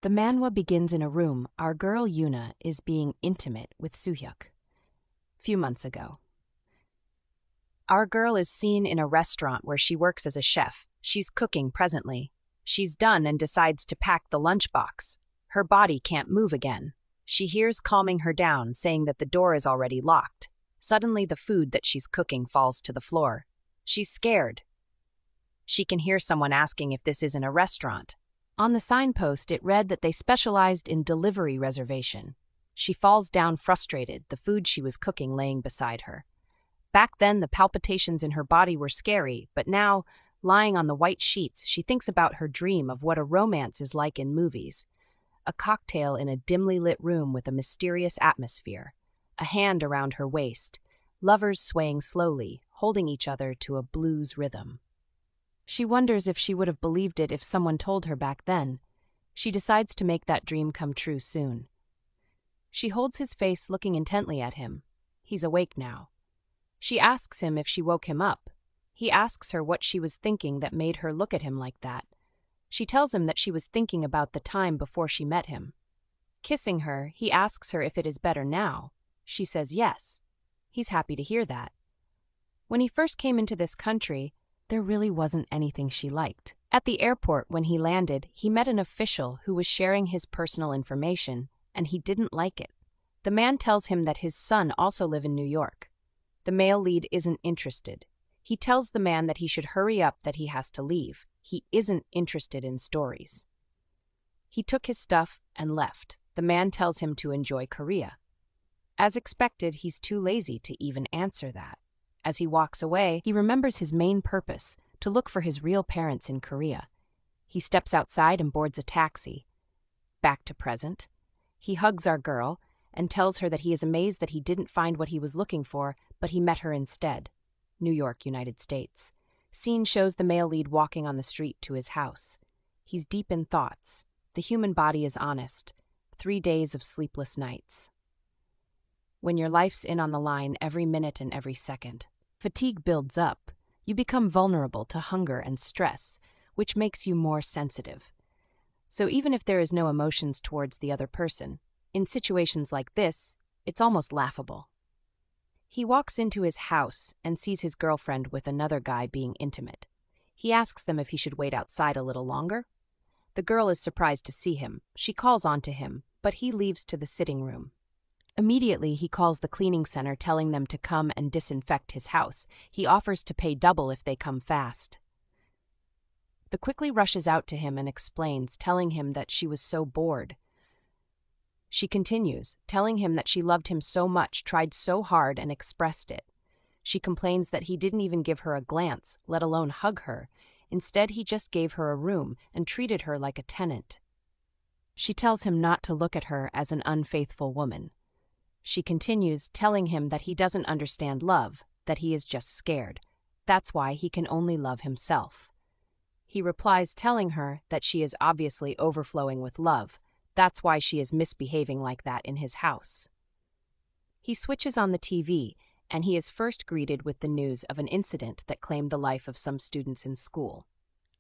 The manhwa begins in a room. Our girl Yuna is being intimate with Soo-hyuk. Few months ago. Our girl is seen in a restaurant where she works as a chef. She's cooking presently. She's done and decides to pack the lunchbox. Her body can't move again. She hears calming her down, saying that the door is already locked. Suddenly, the food that she's cooking falls to the floor. She's scared. She can hear someone asking if this isn't a restaurant. On the signpost, it read that they specialized in delivery reservation. She falls down frustrated, the food she was cooking laying beside her. Back then, the palpitations in her body were scary, but now, lying on the white sheets, she thinks about her dream of what a romance is like in movies. A cocktail in a dimly lit room with a mysterious atmosphere. A hand around her waist. Lovers swaying slowly, holding each other to a blues rhythm. She wonders if she would have believed it if someone told her back then. She decides to make that dream come true soon. She holds his face, looking intently at him. He's awake now. She asks him if she woke him up. He asks her what she was thinking that made her look at him like that. She tells him that she was thinking about the time before she met him. Kissing her, he asks her if it is better now. She says yes. He's happy to hear that. When he first came into this country, there really wasn't anything she liked. At the airport, when he landed, he met an official who was sharing his personal information, and he didn't like it. The man tells him that his son also lives in New York. The male lead isn't interested. He tells the man that he should hurry up, that he has to leave. He isn't interested in stories. He took his stuff and left. The man tells him to enjoy Korea. As expected, he's too lazy to even answer that. As he walks away, he remembers his main purpose, to look for his real parents in Korea. He steps outside and boards a taxi. Back to present. He hugs our girl and tells her that he is amazed that he didn't find what he was looking for, but he met her instead. New York, United States. Scene shows the male lead walking on the street to his house. He's deep in thoughts. The human body is honest. 3 days of sleepless nights. When your life's in on the line every minute and every second, fatigue builds up. You become vulnerable to hunger and stress, which makes you more sensitive. So even if there is no emotions towards the other person, in situations like this, it's almost laughable. He walks into his house and sees his girlfriend with another guy being intimate. He asks them if he should wait outside a little longer. The girl is surprised to see him. She calls on to him, but he leaves to the sitting room. Immediately, he calls the cleaning center, telling them to come and disinfect his house. He offers to pay double if they come fast. The quickly rushes out to him and explains, telling him that she was so bored. She continues, telling him that she loved him so much, tried so hard, and expressed it. She complains that he didn't even give her a glance, let alone hug her. Instead, he just gave her a room and treated her like a tenant. She tells him not to look at her as an unfaithful woman. She continues, telling him that he doesn't understand love, that he is just scared. That's why he can only love himself. He replies, telling her that she is obviously overflowing with love. That's why she is misbehaving like that in his house. He switches on the TV, and he is first greeted with the news of an incident that claimed the life of some students in school.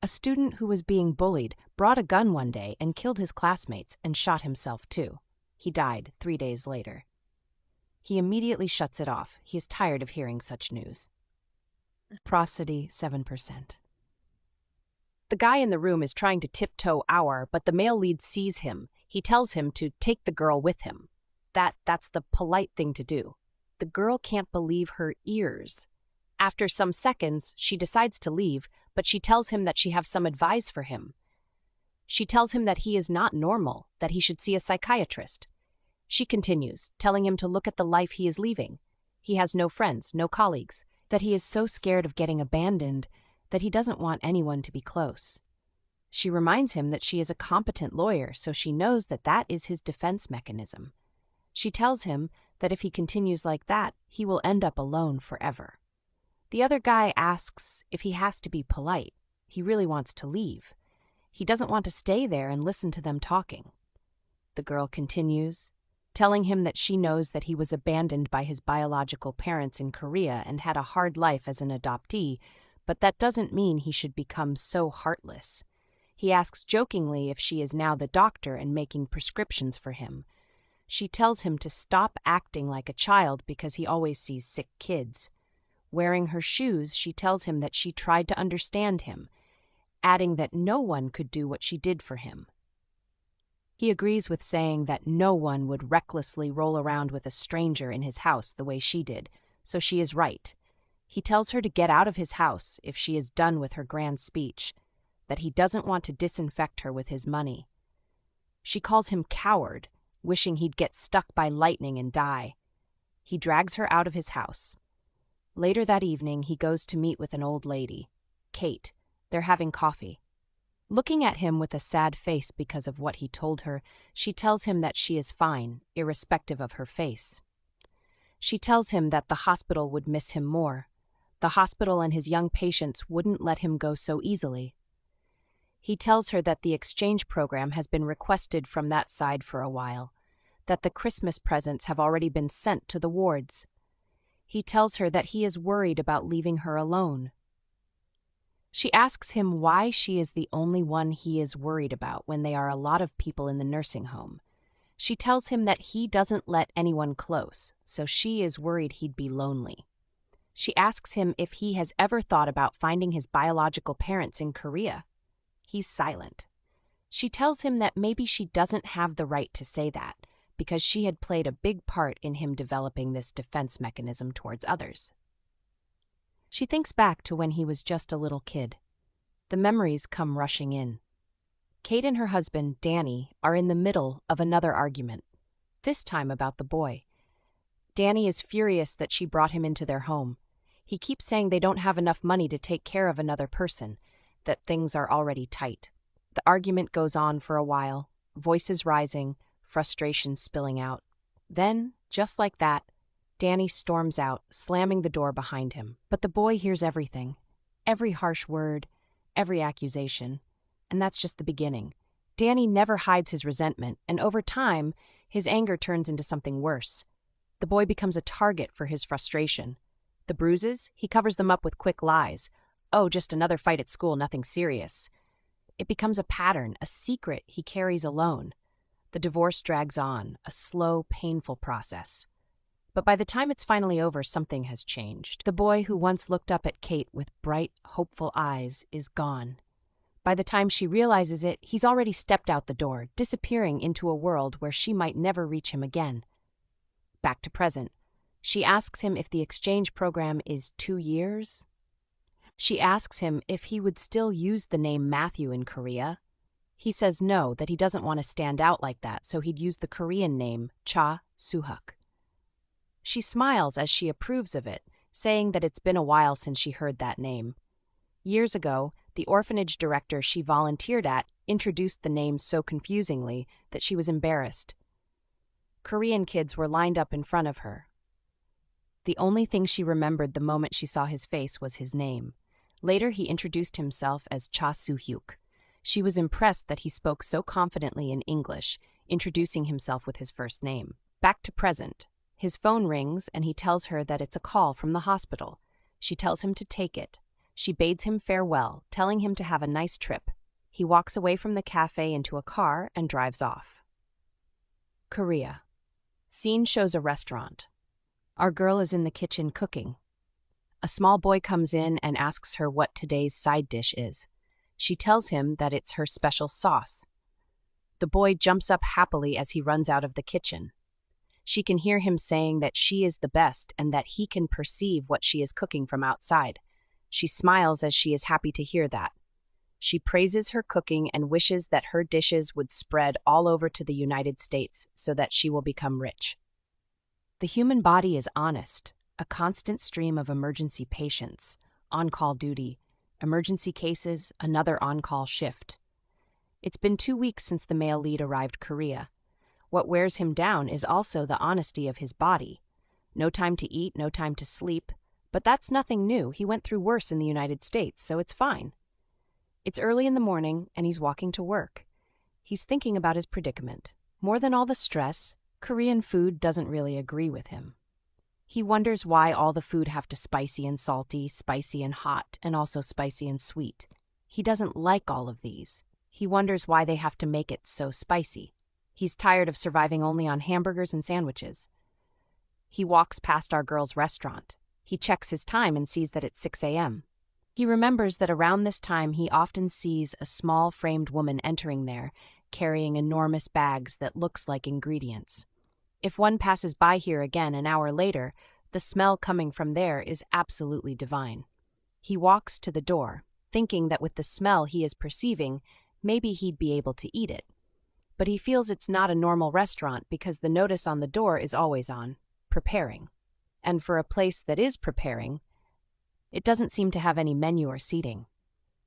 A student who was being bullied brought a gun one day and killed his classmates and shot himself too. He died 3 days later. He immediately shuts it off. He is tired of hearing such news. Prosody 7%. The guy in the room is trying to tiptoe out, but the male lead sees him. He tells him to take the girl with him. That's the polite thing to do. The girl can't believe her ears. After some seconds, she decides to leave, but she tells him that she has some advice for him. She tells him that he is not normal, that he should see a psychiatrist. She continues, telling him to look at the life he is leaving. He has no friends, no colleagues, that he is so scared of getting abandoned that he doesn't want anyone to be close. She reminds him that she is a competent lawyer, so she knows that that is his defense mechanism. She tells him that if he continues like that, he will end up alone forever. The other guy asks if he has to be polite. He really wants to leave. He doesn't want to stay there and listen to them talking. The girl continues, telling him that she knows that he was abandoned by his biological parents in Korea and had a hard life as an adoptee, but that doesn't mean he should become so heartless. He asks jokingly if she is now the doctor and making prescriptions for him. She tells him to stop acting like a child because he always sees sick kids. Wearing her shoes, she tells him that she tried to understand him, adding that no one could do what she did for him. He agrees with saying that no one would recklessly roll around with a stranger in his house the way she did, so she is right. He tells her to get out of his house if she is done with her grand speech, that he doesn't want to disinfect her with his money. She calls him coward, wishing he'd get struck by lightning and die. He drags her out of his house. Later that evening, he goes to meet with an old lady, Kate. They're having coffee. Looking at him with a sad face because of what he told her, she tells him that she is fine, irrespective of her face. She tells him that the hospital would miss him more. The hospital and his young patients wouldn't let him go so easily. He tells her that the exchange program has been requested from that side for a while, that the Christmas presents have already been sent to the wards. He tells her that he is worried about leaving her alone. She asks him why she is the only one he is worried about when there are a lot of people in the nursing home. She tells him that he doesn't let anyone close, so she is worried he'd be lonely. She asks him if he has ever thought about finding his biological parents in Korea. He's silent. She tells him that maybe she doesn't have the right to say that, because she had played a big part in him developing this defense mechanism towards others. She thinks back to when he was just a little kid. The memories come rushing in. Kate and her husband, Danny, are in the middle of another argument, this time about the boy. Danny is furious that she brought him into their home. He keeps saying they don't have enough money to take care of another person, that things are already tight. The argument goes on for a while, voices rising, frustration spilling out. Then, just like that, Danny storms out, slamming the door behind him. But the boy hears everything, every harsh word, every accusation, and that's just the beginning. Danny never hides his resentment, and over time, his anger turns into something worse. The boy becomes a target for his frustration. The bruises, he covers them up with quick lies. Oh, just another fight at school, nothing serious. It becomes a pattern, a secret he carries alone. The divorce drags on, a slow, painful process. But by the time it's finally over, something has changed. The boy who once looked up at Kate with bright, hopeful eyes is gone. By the time she realizes it, he's already stepped out the door, disappearing into a world where she might never reach him again. Back to present. She asks him if the exchange program is 2 years. She asks him if he would still use the name Matthew in Korea. He says no, that he doesn't want to stand out like that, so he'd use the Korean name Cha Soo-hyuk. She smiles as she approves of it, saying that it's been a while since she heard that name. Years ago, the orphanage director she volunteered at introduced the name so confusingly that she was embarrassed. Korean kids were lined up in front of her. The only thing she remembered the moment she saw his face was his name. Later, he introduced himself as Cha Soo-hyuk. She was impressed that he spoke so confidently in English, introducing himself with his first name. Back to present. His phone rings and he tells her that it's a call from the hospital. She tells him to take it. She bids him farewell, telling him to have a nice trip. He walks away from the cafe into a car and drives off. Korea. Scene shows a restaurant. Our girl is in the kitchen cooking. A small boy comes in and asks her what today's side dish is. She tells him that it's her special sauce. The boy jumps up happily as he runs out of the kitchen. She can hear him saying that she is the best and that he can perceive what she is cooking from outside. She smiles as she is happy to hear that. She praises her cooking and wishes that her dishes would spread all over to the United States so that she will become rich. The human body is honest, a constant stream of emergency patients, on-call duty, emergency cases, another on-call shift. It's been 2 weeks since the male lead arrived Korea. What wears him down is also the honesty of his body. No time to eat, no time to sleep. But that's nothing new. He went through worse in the United States, so it's fine. It's early in the morning, and he's walking to work. He's thinking about his predicament. More than all the stress, Korean food doesn't really agree with him. He wonders why all the food have to spicy and salty, spicy and hot, and also spicy and sweet. He doesn't like all of these. He wonders why they have to make it so spicy. He's tired of surviving only on hamburgers and sandwiches. He walks past our girl's restaurant. He checks his time and sees that it's 6 a.m. He remembers that around this time he often sees a small framed woman entering there, carrying enormous bags that looks like ingredients. If one passes by here again an hour later, the smell coming from there is absolutely divine. He walks to the door, thinking that with the smell he is perceiving, maybe he'd be able to eat it. But he feels it's not a normal restaurant because the notice on the door is always on, preparing. And for a place that is preparing, it doesn't seem to have any menu or seating.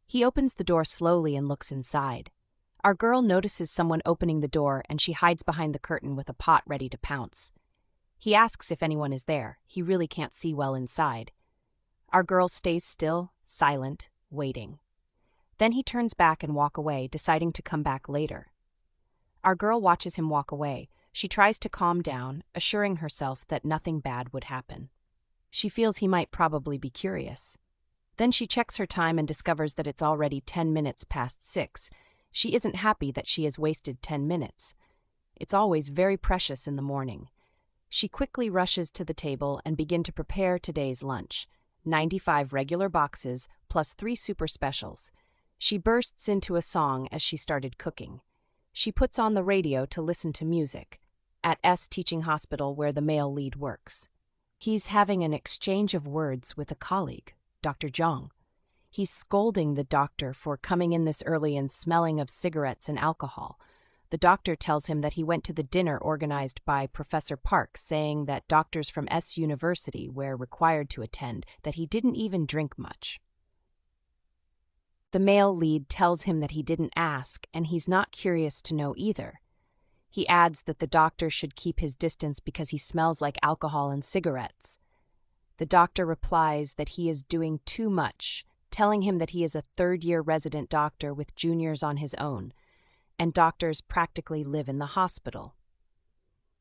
He opens the door slowly and looks inside. Our girl notices someone opening the door and she hides behind the curtain with a pot ready to pounce. He asks if anyone is there. He really can't see well inside. Our girl stays still, silent, waiting. Then he turns back and walks away, deciding to come back later. Our girl watches him walk away. She tries to calm down, assuring herself that nothing bad would happen. She feels he might probably be curious. Then she checks her time and discovers that it's already 10 minutes past 6. She isn't happy that she has wasted 10 minutes. It's always very precious in the morning. She quickly rushes to the table and begins to prepare today's lunch. 95 regular boxes plus 3 super specials. She bursts into a song as she started cooking. She puts on the radio to listen to music at S Teaching Hospital where the male lead works. He's having an exchange of words with a colleague, Dr. Jong. He's scolding the doctor for coming in this early and smelling of cigarettes and alcohol. The doctor tells him that he went to the dinner organized by Professor Park, saying that doctors from S University were required to attend, that he didn't even drink much. The male lead tells him that he didn't ask, and he's not curious to know either. He adds that the doctor should keep his distance because he smells like alcohol and cigarettes. The doctor replies that he is doing too much, telling him that he is a third-year resident doctor with juniors on his own, and doctors practically live in the hospital.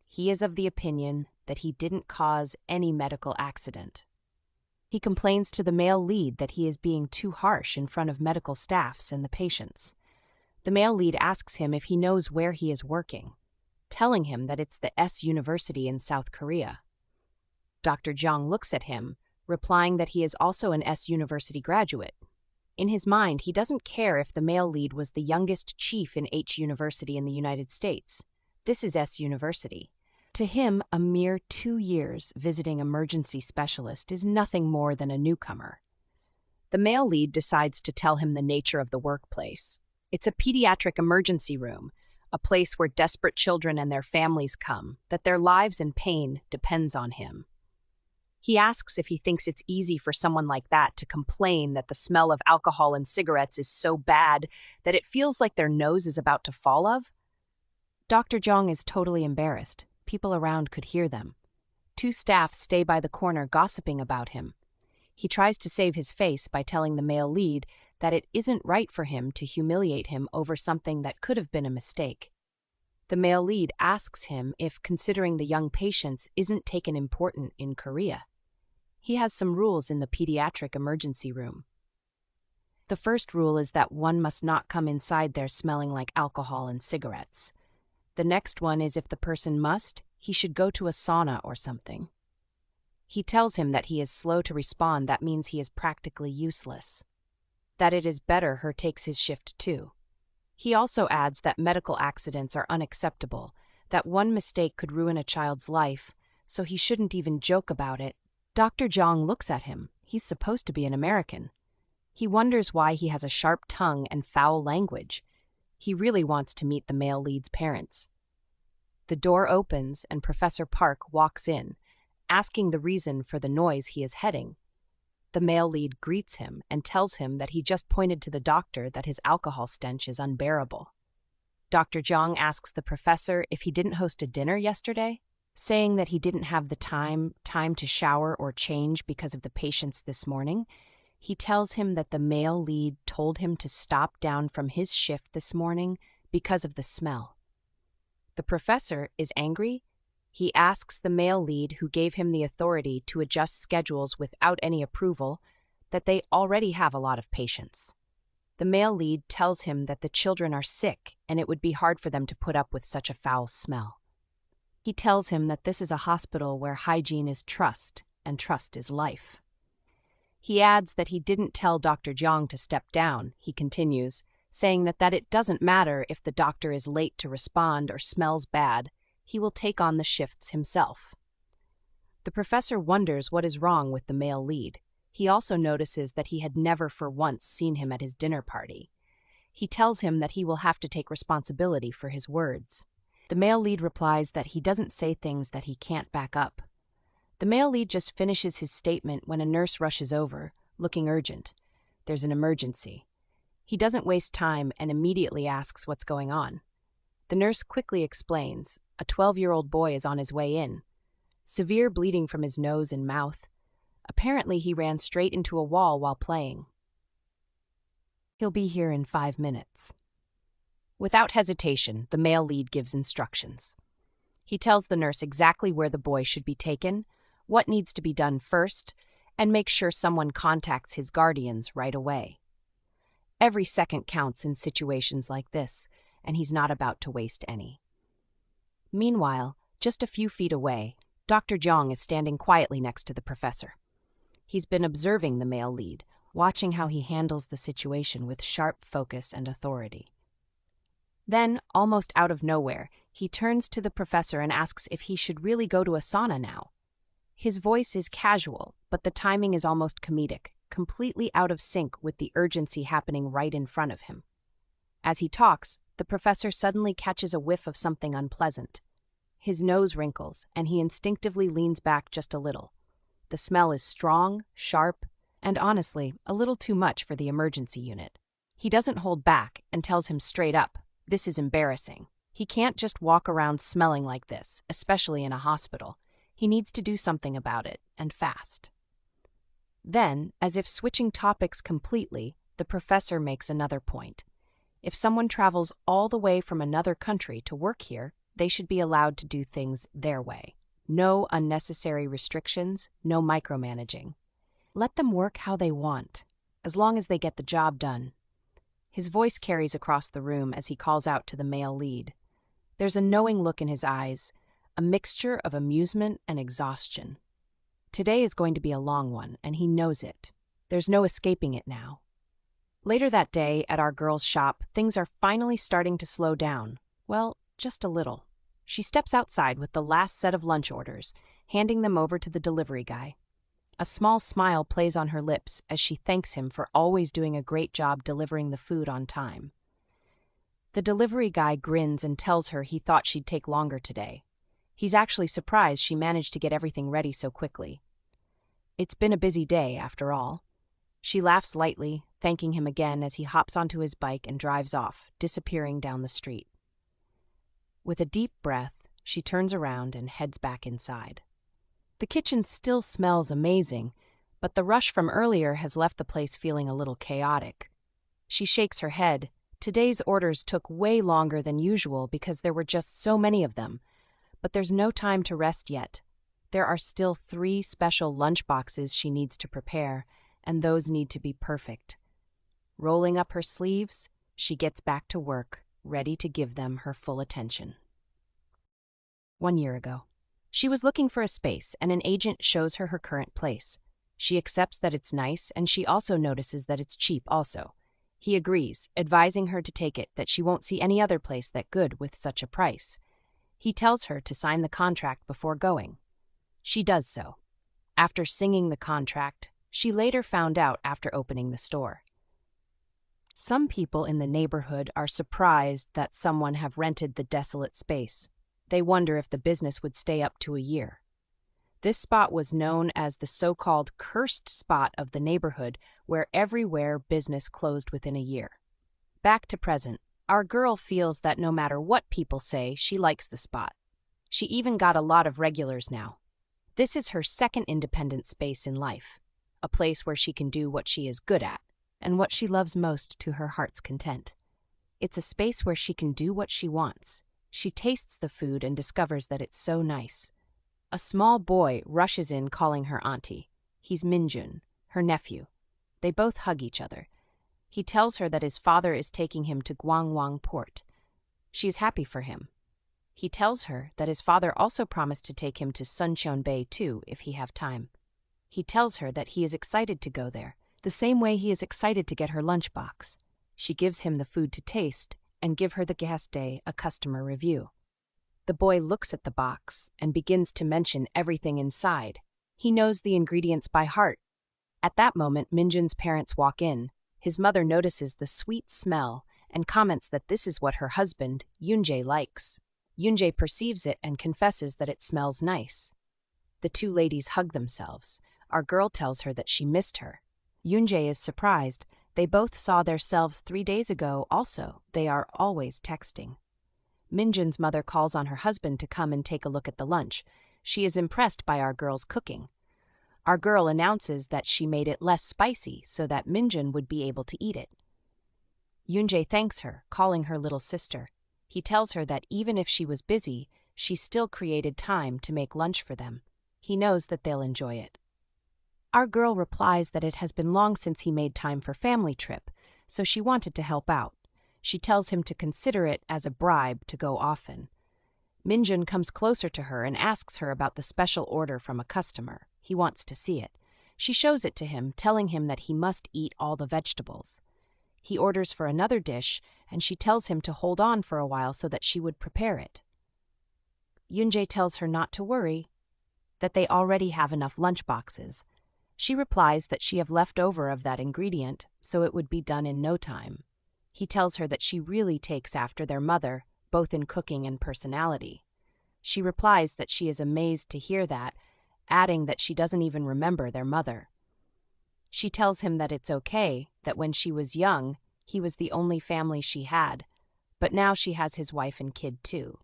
He is of the opinion that he didn't cause any medical accident. He complains to the male lead that he is being too harsh in front of medical staffs and the patients. The male lead asks him if he knows where he is working, telling him that it's the S University in South Korea. Dr. Jong looks at him, replying that he is also an S University graduate. In his mind, he doesn't care if the male lead was the youngest chief in H University in the United States. This is S University. To him, a mere 2 years visiting emergency specialist is nothing more than a newcomer. The male lead decides to tell him the nature of the workplace. It's a pediatric emergency room, a place where desperate children and their families come, that their lives and pain depends on him. He asks if he thinks it's easy for someone like that to complain that the smell of alcohol and cigarettes is so bad that it feels like their nose is about to fall off. Dr. Jong is totally embarrassed. People around could hear them. 2 staff stay by the corner gossiping about him. He tries to save his face by telling the male lead that it isn't right for him to humiliate him over something that could have been a mistake. The male lead asks him if considering the young patients isn't taken important in Korea. He has some rules in the pediatric emergency room. The first rule is that one must not come inside there smelling like alcohol and cigarettes. The next one is if the person must, he should go to a sauna or something. He tells him that he is slow to respond, that means he is practically useless. That it is better her takes his shift too. He also adds that medical accidents are unacceptable, that one mistake could ruin a child's life, so he shouldn't even joke about it. Dr. Jong looks at him. He's supposed to be an American. He wonders why he has a sharp tongue and foul language. He really wants to meet the male lead's parents. The door opens and Professor Park walks in, asking the reason for the noise he is heading. The male lead greets him and tells him that he just pointed to the doctor that his alcohol stench is unbearable. Dr. Jong asks the professor if he didn't host a dinner yesterday, saying that he didn't have the time to shower or change because of the patients this morning. He tells him that the male lead told him to stop down from his shift this morning because of the smell. The professor is angry. He asks the male lead, who gave him the authority to adjust schedules without any approval, that they already have a lot of patients. The male lead tells him that the children are sick and it would be hard for them to put up with such a foul smell. He tells him that this is a hospital where hygiene is trust and trust is life. He adds that he didn't tell Dr. Jeong to step down, he continues, saying that it doesn't matter if the doctor is late to respond or smells bad, he will take on the shifts himself. The professor wonders what is wrong with the male lead. He also notices that he had never for once seen him at his dinner party. He tells him that he will have to take responsibility for his words. The male lead replies that he doesn't say things that he can't back up. The male lead just finishes his statement when a nurse rushes over, looking urgent. There's an emergency. He doesn't waste time and immediately asks what's going on. The nurse quickly explains, a 12-year-old boy is on his way in. Severe bleeding from his nose and mouth. Apparently he ran straight into a wall while playing. He'll be here in 5 minutes. Without hesitation, the male lead gives instructions. He tells the nurse exactly where the boy should be taken, what needs to be done first, and makes sure someone contacts his guardians right away. Every second counts in situations like this, and he's not about to waste any. Meanwhile, just a few feet away, Dr. Jeong is standing quietly next to the professor. He's been observing the male lead, watching how he handles the situation with sharp focus and authority. Then, almost out of nowhere, he turns to the professor and asks if he should really go to a sauna now. His voice is casual, but the timing is almost comedic, completely out of sync with the urgency happening right in front of him. As he talks, the professor suddenly catches a whiff of something unpleasant. His nose wrinkles, and he instinctively leans back just a little. The smell is strong, sharp, and honestly, a little too much for the emergency unit. He doesn't hold back and tells him straight up, this is embarrassing. He can't just walk around smelling like this, especially in a hospital. He needs to do something about it, and fast. Then, as if switching topics completely, the professor makes another point. If someone travels all the way from another country to work here, they should be allowed to do things their way. No unnecessary restrictions, no micromanaging. Let them work how they want, as long as they get the job done. His voice carries across the room as he calls out to the male lead. There's a knowing look in his eyes, a mixture of amusement and exhaustion. Today is going to be a long one, and he knows it. There's no escaping it now. Later that day, at our girl's shop, things are finally starting to slow down. Well, just a little. She steps outside with the last set of lunch orders, handing them over to the delivery guy. A small smile plays on her lips as she thanks him for always doing a great job delivering the food on time. The delivery guy grins and tells her he thought she'd take longer today. He's actually surprised she managed to get everything ready so quickly. It's been a busy day, after all. She laughs lightly, thanking him again as he hops onto his bike and drives off, disappearing down the street. With a deep breath, she turns around and heads back inside. The kitchen still smells amazing, but the rush from earlier has left the place feeling a little chaotic. She shakes her head. Today's orders took way longer than usual because there were just so many of them. But there's no time to rest yet. There are still 3 special lunch boxes she needs to prepare, and those need to be perfect. Rolling up her sleeves, she gets back to work, ready to give them her full attention. 1 year ago. She was looking for a space, and an agent shows her current place. She accepts that it's nice, and she also notices that it's cheap also. He agrees, advising her to take it, that she won't see any other place that good with such a price. He tells her to sign the contract before going. She does so. After singing the contract, she later found out after opening the store. Some people in the neighborhood are surprised that someone have rented the desolate space. They wonder if the business would stay up to a year. This spot was known as the so-called cursed spot of the neighborhood, where everywhere business closed within a year. Back to present, our girl feels that no matter what people say, she likes the spot. She even got a lot of regulars now. This is her second independent space in life, a place where she can do what she is good at, and what she loves most to her heart's content. It's a space where she can do what she wants. She tastes the food and discovers that it's so nice. A small boy rushes in calling her auntie. He's Minjun, her nephew. They both hug each other. He tells her that his father is taking him to Gwanghwang port. She is happy for him. He tells her that his father also promised to take him to Suncheon Bay too if he have time. He tells her that he is excited to go there, the same way he is excited to get her lunchbox. She gives him the food to taste and give her the guest day a customer review. The boy looks at the box and begins to mention everything inside. He knows the ingredients by heart. At that moment, Minjun's parents walk in. His mother notices the sweet smell and comments that this is what her husband, Yoon-jae, likes. Yoon-jae perceives it and confesses that it smells nice. The two ladies hug themselves. Our girl tells her that she missed her. Yoon-jae is surprised. They both saw themselves 3 days ago also. They are always texting. Minjun's mother calls on her husband to come and take a look at the lunch. She is impressed by our girl's cooking. Our girl announces that she made it less spicy so that Minjun would be able to eat it. Yoon-jae thanks her, calling her little sister. He tells her that even if she was busy, she still created time to make lunch for them. He knows that they'll enjoy it. Our girl replies that it has been long since he made time for family trip, so she wanted to help out. She tells him to consider it as a bribe to go often. Minjun comes closer to her and asks her about the special order from a customer. He wants to see it. She shows it to him, telling him that he must eat all the vegetables. He orders for another dish, and she tells him to hold on for a while so that she would prepare it. Yoon-jae tells her not to worry, that they already have enough lunchboxes. She replies that she have left over of that ingredient, so it would be done in no time. He tells her that she really takes after their mother, both in cooking and personality. She replies that she is amazed to hear that, adding that she doesn't even remember their mother. She tells him that it's okay, that when she was young, he was the only family she had, but now she has his wife and kid too.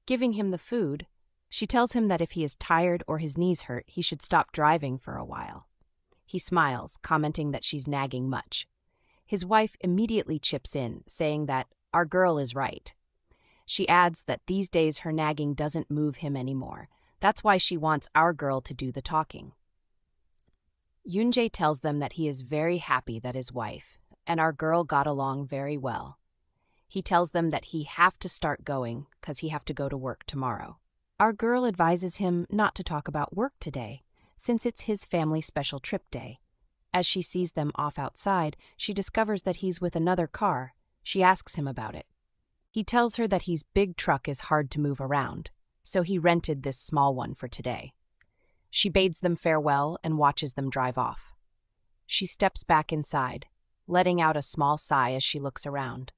Giving him the food, she tells him that if he is tired or his knees hurt, he should stop driving for a while. He smiles, commenting that she's nagging much. His wife immediately chips in, saying that our girl is right. She adds that these days her nagging doesn't move him anymore. That's why she wants our girl to do the talking. Yoon-jae tells them that he is very happy that his wife and our girl got along very well. He tells them that he have to start going because he have to go to work tomorrow. Our girl advises him not to talk about work today, since it's his family special trip day. As she sees them off outside, she discovers that he's with another car. She asks him about it. He tells her that his big truck is hard to move around, so he rented this small one for today. She bids them farewell and watches them drive off. She steps back inside, letting out a small sigh as she looks around.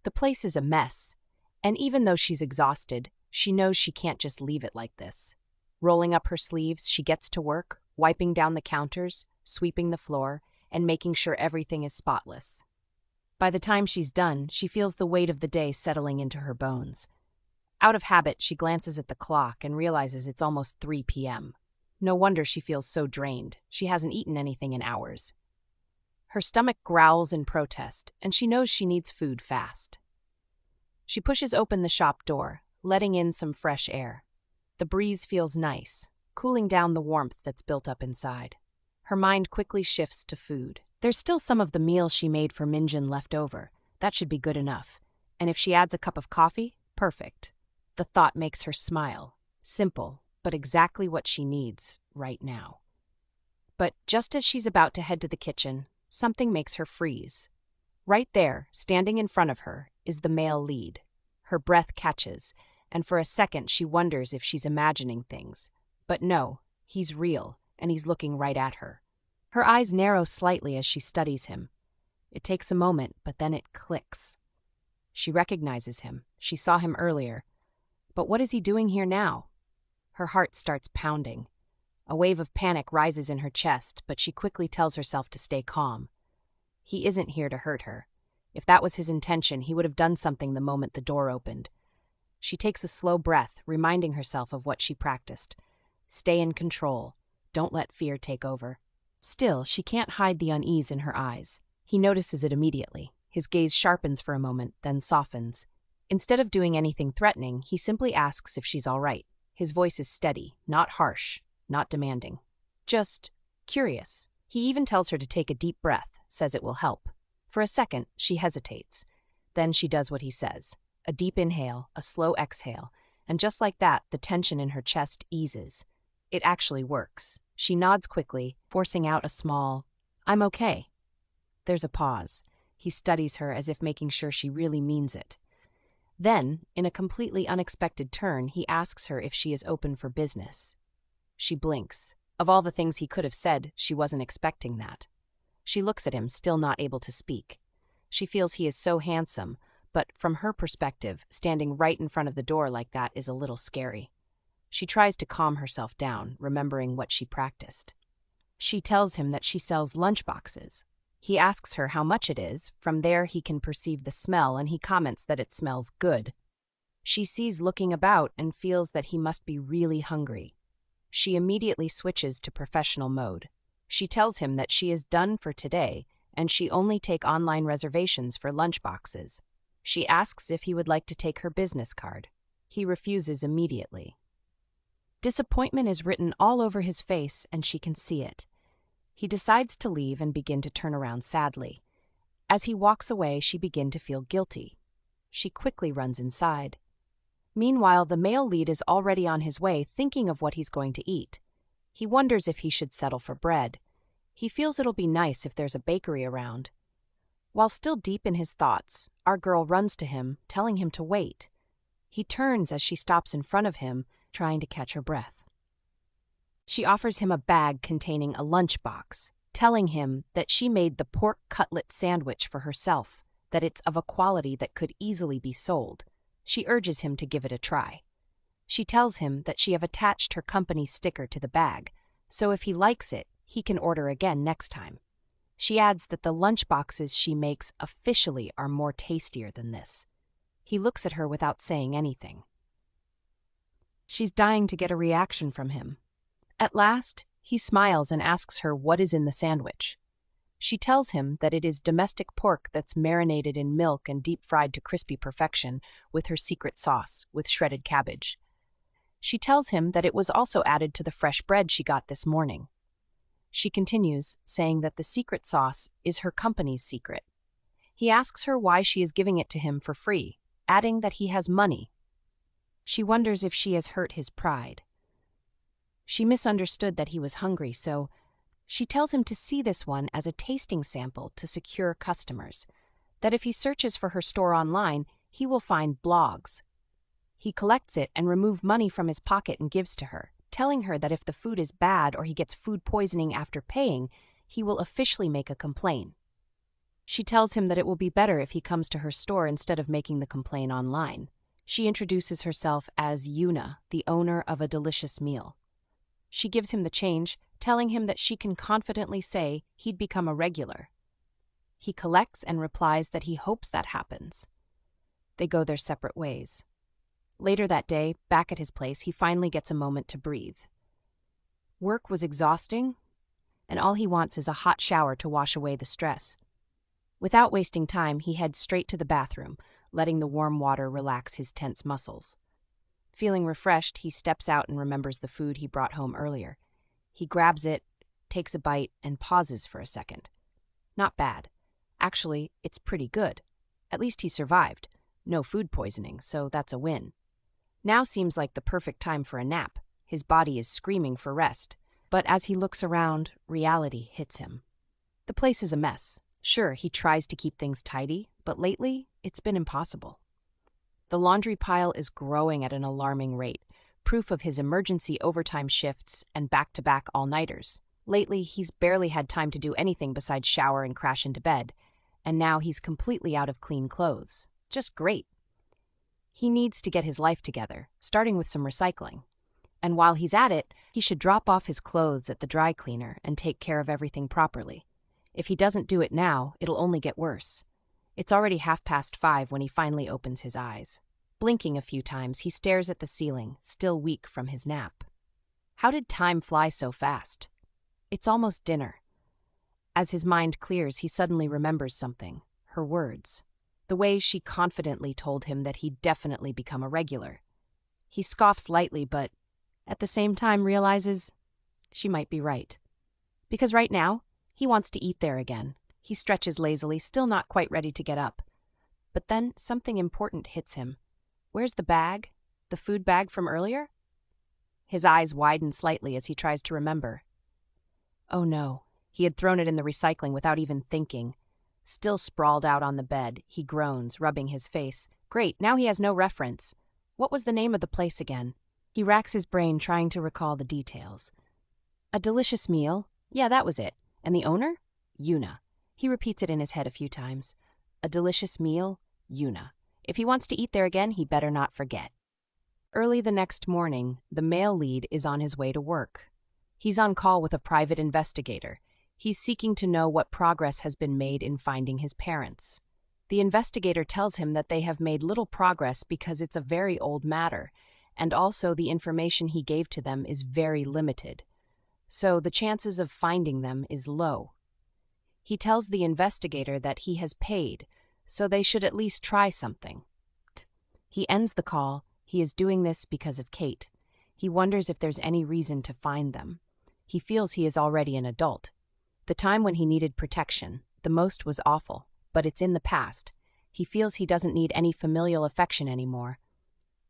The place is a mess, and even though she's exhausted, she knows she can't just leave it like this. Rolling up her sleeves, she gets to work, wiping down the counters, sweeping the floor, and making sure everything is spotless. By the time she's done, she feels the weight of the day settling into her bones. Out of habit, she glances at the clock and realizes it's almost 3 p.m. No wonder she feels so drained. She hasn't eaten anything in hours. Her stomach growls in protest, and she knows she needs food fast. She pushes open the shop door, letting in some fresh air. The breeze feels nice, cooling down the warmth that's built up inside. Her mind quickly shifts to food. There's still some of the meal she made for Minjun left over. That should be good enough. And if she adds a cup of coffee, perfect. The thought makes her smile. Simple, but exactly what she needs right now. But just as she's about to head to the kitchen, something makes her freeze. Right there, standing in front of her, is the male lead. Her breath catches, and for a second she wonders if she's imagining things. But no, he's real, and he's looking right at her. Her eyes narrow slightly as she studies him. It takes a moment, but then it clicks. She recognizes him. She saw him earlier. But what is he doing here now? Her heart starts pounding. A wave of panic rises in her chest, but she quickly tells herself to stay calm. He isn't here to hurt her. If that was his intention, he would have done something the moment the door opened. She takes a slow breath, reminding herself of what she practiced. Stay in control. Don't let fear take over. Still, she can't hide the unease in her eyes. He notices it immediately. His gaze sharpens for a moment, then softens. Instead of doing anything threatening, he simply asks if she's all right. His voice is steady, not harsh, not demanding. Just curious. He even tells her to take a deep breath, says it will help. For a second, she hesitates. Then she does what he says. A deep inhale, a slow exhale, and just like that, the tension in her chest eases. It actually works. She nods quickly, forcing out a small, "I'm okay." There's a pause. He studies her as if making sure she really means it. Then, in a completely unexpected turn, he asks her if she is open for business. She blinks. Of all the things he could have said, she wasn't expecting that. She looks at him, still not able to speak. She feels he is so handsome, but from her perspective, standing right in front of the door like that is a little scary. She tries to calm herself down, remembering what she practiced. She tells him that she sells lunchboxes. He asks her how much it is. From there, he can perceive the smell, and he comments that it smells good. She sees looking about and feels that he must be really hungry. She immediately switches to professional mode. She tells him that she is done for today, and she only take online reservations for lunchboxes. She asks if he would like to take her business card. He refuses immediately. Disappointment is written all over his face, and she can see it. He decides to leave and begin to turn around sadly. As he walks away, she begins to feel guilty. She quickly runs inside. Meanwhile, the male lead is already on his way, thinking of what he's going to eat. He wonders if he should settle for bread. He feels it'll be nice if there's a bakery around. While still deep in his thoughts, our girl runs to him, telling him to wait. He turns as she stops in front of him, trying to catch her breath. She offers him a bag containing a lunchbox, telling him that she made the pork cutlet sandwich for herself, that it's of a quality that could easily be sold. She urges him to give it a try. She tells him that she have attached her company sticker to the bag, so if he likes it, he can order again next time. She adds that the lunchboxes she makes officially are more tastier than this. He looks at her without saying anything. She's dying to get a reaction from him. At last, he smiles and asks her what is in the sandwich. She tells him that it is domestic pork that's marinated in milk and deep-fried to crispy perfection with her secret sauce, with shredded cabbage. She tells him that it was also added to the fresh bread she got this morning. She continues, saying that the secret sauce is her company's secret. He asks her why she is giving it to him for free, adding that he has money. She wonders if she has hurt his pride. She misunderstood that he was hungry, so she tells him to see this one as a tasting sample to secure customers, that if he searches for her store online, he will find blogs. He collects it and removes money from his pocket and gives to her, telling her that if the food is bad or he gets food poisoning after paying, he will officially make a complaint. She tells him that it will be better if he comes to her store instead of making the complaint online. She introduces herself as Yuna, the owner of a delicious meal. She gives him the change, telling him that she can confidently say he'd become a regular. He collects and replies that he hopes that happens. They go their separate ways. Later that day, back at his place, he finally gets a moment to breathe. Work was exhausting, and all he wants is a hot shower to wash away the stress. Without wasting time, he heads straight to the bathroom, letting the warm water relax his tense muscles. Feeling refreshed, he steps out and remembers the food he brought home earlier. He grabs it, takes a bite, and pauses for a second. Not bad. Actually, it's pretty good. At least he survived. No food poisoning, so that's a win. Now seems like the perfect time for a nap. His body is screaming for rest. But as he looks around, reality hits him. The place is a mess. Sure, he tries to keep things tidy, but lately, it's been impossible. The laundry pile is growing at an alarming rate, proof of his emergency overtime shifts and back-to-back all-nighters. Lately, he's barely had time to do anything besides shower and crash into bed, and now he's completely out of clean clothes. Just great. He needs to get his life together, starting with some recycling. And while he's at it, he should drop off his clothes at the dry cleaner and take care of everything properly. If he doesn't do it now, it'll only get worse. It's already 5:30 when he finally opens his eyes. Blinking a few times, he stares at the ceiling, still weak from his nap. How did time fly so fast? It's almost dinner. As his mind clears, he suddenly remembers something. Her words. The way she confidently told him that he'd definitely become a regular. He scoffs lightly, but at the same time realizes she might be right. Because right now, he wants to eat there again. He stretches lazily, still not quite ready to get up. But then something important hits him. Where's the bag? The food bag from earlier? His eyes widen slightly as he tries to remember. Oh no, he had thrown it in the recycling without even thinking. Still sprawled out on the bed, he groans, rubbing his face. Great, now he has no reference. What was the name of the place again? He racks his brain trying to recall the details. A delicious meal? Yeah, that was it. And the owner? Yuna. He repeats it in his head a few times. A delicious meal? Yuna. If he wants to eat there again, he better not forget. Early the next morning, the male lead is on his way to work. He's on call with a private investigator. He's seeking to know what progress has been made in finding his parents. The investigator tells him that they have made little progress because it's a very old matter, and also the information he gave to them is very limited. So the chances of finding them is low. He tells the investigator that he has paid, so they should at least try something. He ends the call. He is doing this because of Kate. He wonders if there's any reason to find them. He feels he is already an adult. The time when he needed protection, the most was awful, but it's in the past. He feels he doesn't need any familial affection anymore.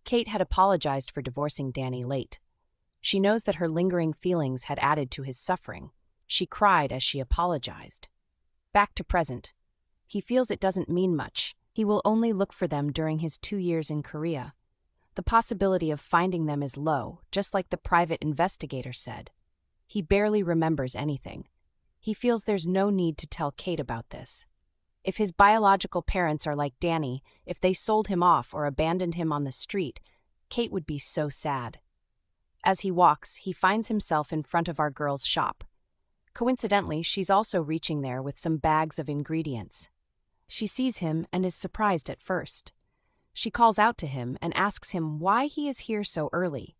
Kate had apologized for divorcing Danny late. She knows that her lingering feelings had added to his suffering. She cried as she apologized. Back to present. He feels it doesn't mean much. He will only look for them during his 2 years in Korea. The possibility of finding them is low, just like the private investigator said. He barely remembers anything. He feels there's no need to tell Kate about this. If his biological parents are like Danny, if they sold him off or abandoned him on the street, Kate would be so sad. As he walks, he finds himself in front of our girl's shop. Coincidentally, she's also reaching there with some bags of ingredients. She sees him and is surprised at first. She calls out to him and asks him why he is here so early.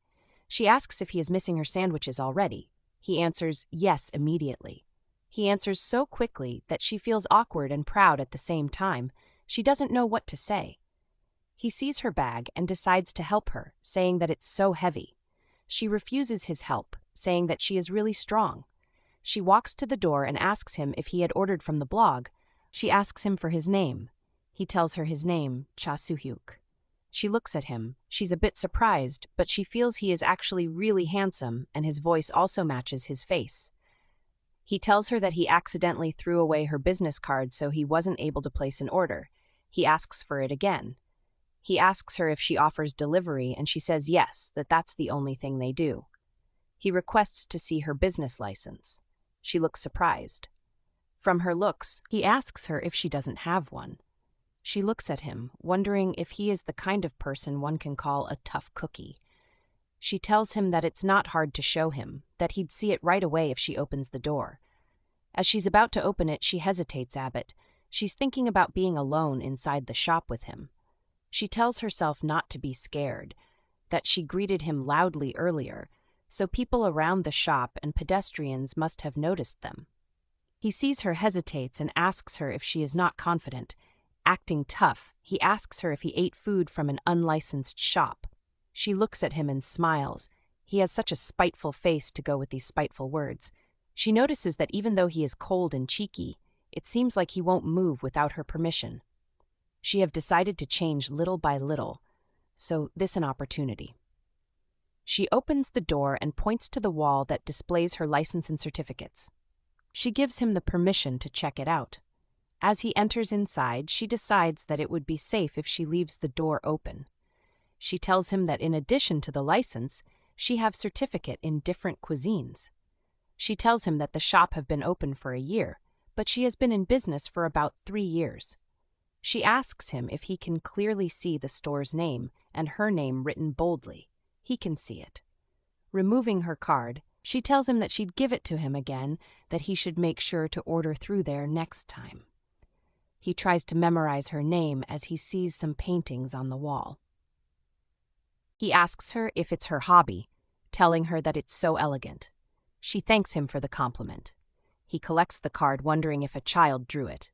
She asks if he is missing her sandwiches already. He answers yes immediately. He answers so quickly that she feels awkward and proud at the same time. She doesn't know what to say. He sees her bag and decides to help her, saying that it's so heavy. She refuses his help, saying that she is really strong. She walks to the door and asks him if he had ordered from the blog. She asks him for his name. He tells her his name, Cha Soo-hyuk. She looks at him. She's a bit surprised, but she feels he is actually really handsome, and his voice also matches his face. He tells her that he accidentally threw away her business card, so he wasn't able to place an order. He asks for it again. He asks her if she offers delivery, and she says yes, that's the only thing they do. He requests to see her business license. She looks surprised. From her looks, he asks her if she doesn't have one. She looks at him, wondering if he is the kind of person one can call a tough cookie. She tells him that it's not hard to show him, that he'd see it right away if she opens the door. As she's about to open it, she hesitates a bit. She's thinking about being alone inside the shop with him. She tells herself not to be scared, that she greeted him loudly earlier, so people around the shop and pedestrians must have noticed them. He sees her hesitates and asks her if she is not confident. Acting tough, he asks her if he ate food from an unlicensed shop. She looks at him and smiles. He has such a spiteful face to go with these spiteful words. She notices that even though he is cold and cheeky, it seems like he won't move without her permission. She have decided to change little by little, so this an opportunity. She opens the door and points to the wall that displays her license and certificates. She gives him the permission to check it out. As he enters inside, she decides that it would be safe if she leaves the door open. She tells him that in addition to the license, she have certificate in different cuisines. She tells him that the shop have been open for a year, but she has been in business for about 3 years. She asks him if he can clearly see the store's name and her name written boldly. He can see it. Removing her card, she tells him that she'd give it to him again, that he should make sure to order through there next time. He tries to memorize her name as he sees some paintings on the wall. He asks her if it's her hobby, telling her that it's so elegant. She thanks him for the compliment. He collects the card, wondering if a child drew it.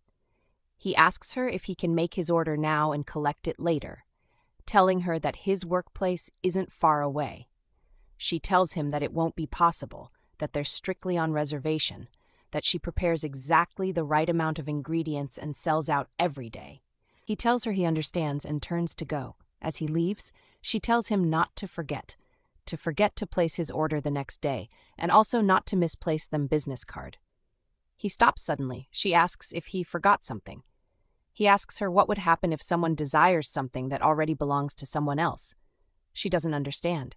He asks her if he can make his order now and collect it later, telling her that his workplace isn't far away. She tells him that it won't be possible, that they're strictly on reservation, that she prepares exactly the right amount of ingredients and sells out every day. He tells her he understands and turns to go. As he leaves, she tells him not to forget to place his order the next day, and also not to misplace the business card. He stops suddenly. She asks if he forgot something. He asks her what would happen if someone desires something that already belongs to someone else. She doesn't understand.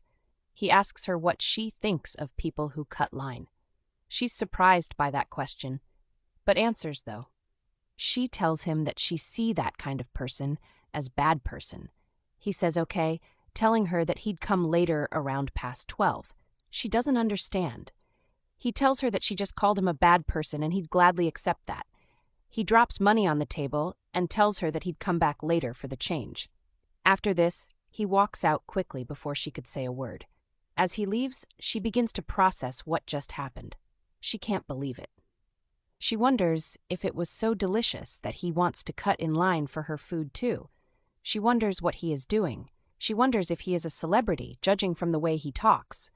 He asks her what she thinks of people who cut line. She's surprised by that question, but answers though. She tells him that she sees that kind of person as bad person. He says okay, telling her that he'd come later around past 12. She doesn't understand. He tells her that she just called him a bad person and he'd gladly accept that. He drops money on the table and tells her that he'd come back later for the change. After this, he walks out quickly before she could say a word. As he leaves, she begins to process what just happened. She can't believe it. She wonders if it was so delicious that he wants to cut in line for her food too. She wonders what he is doing. She wonders if he is a celebrity, judging from the way he talks.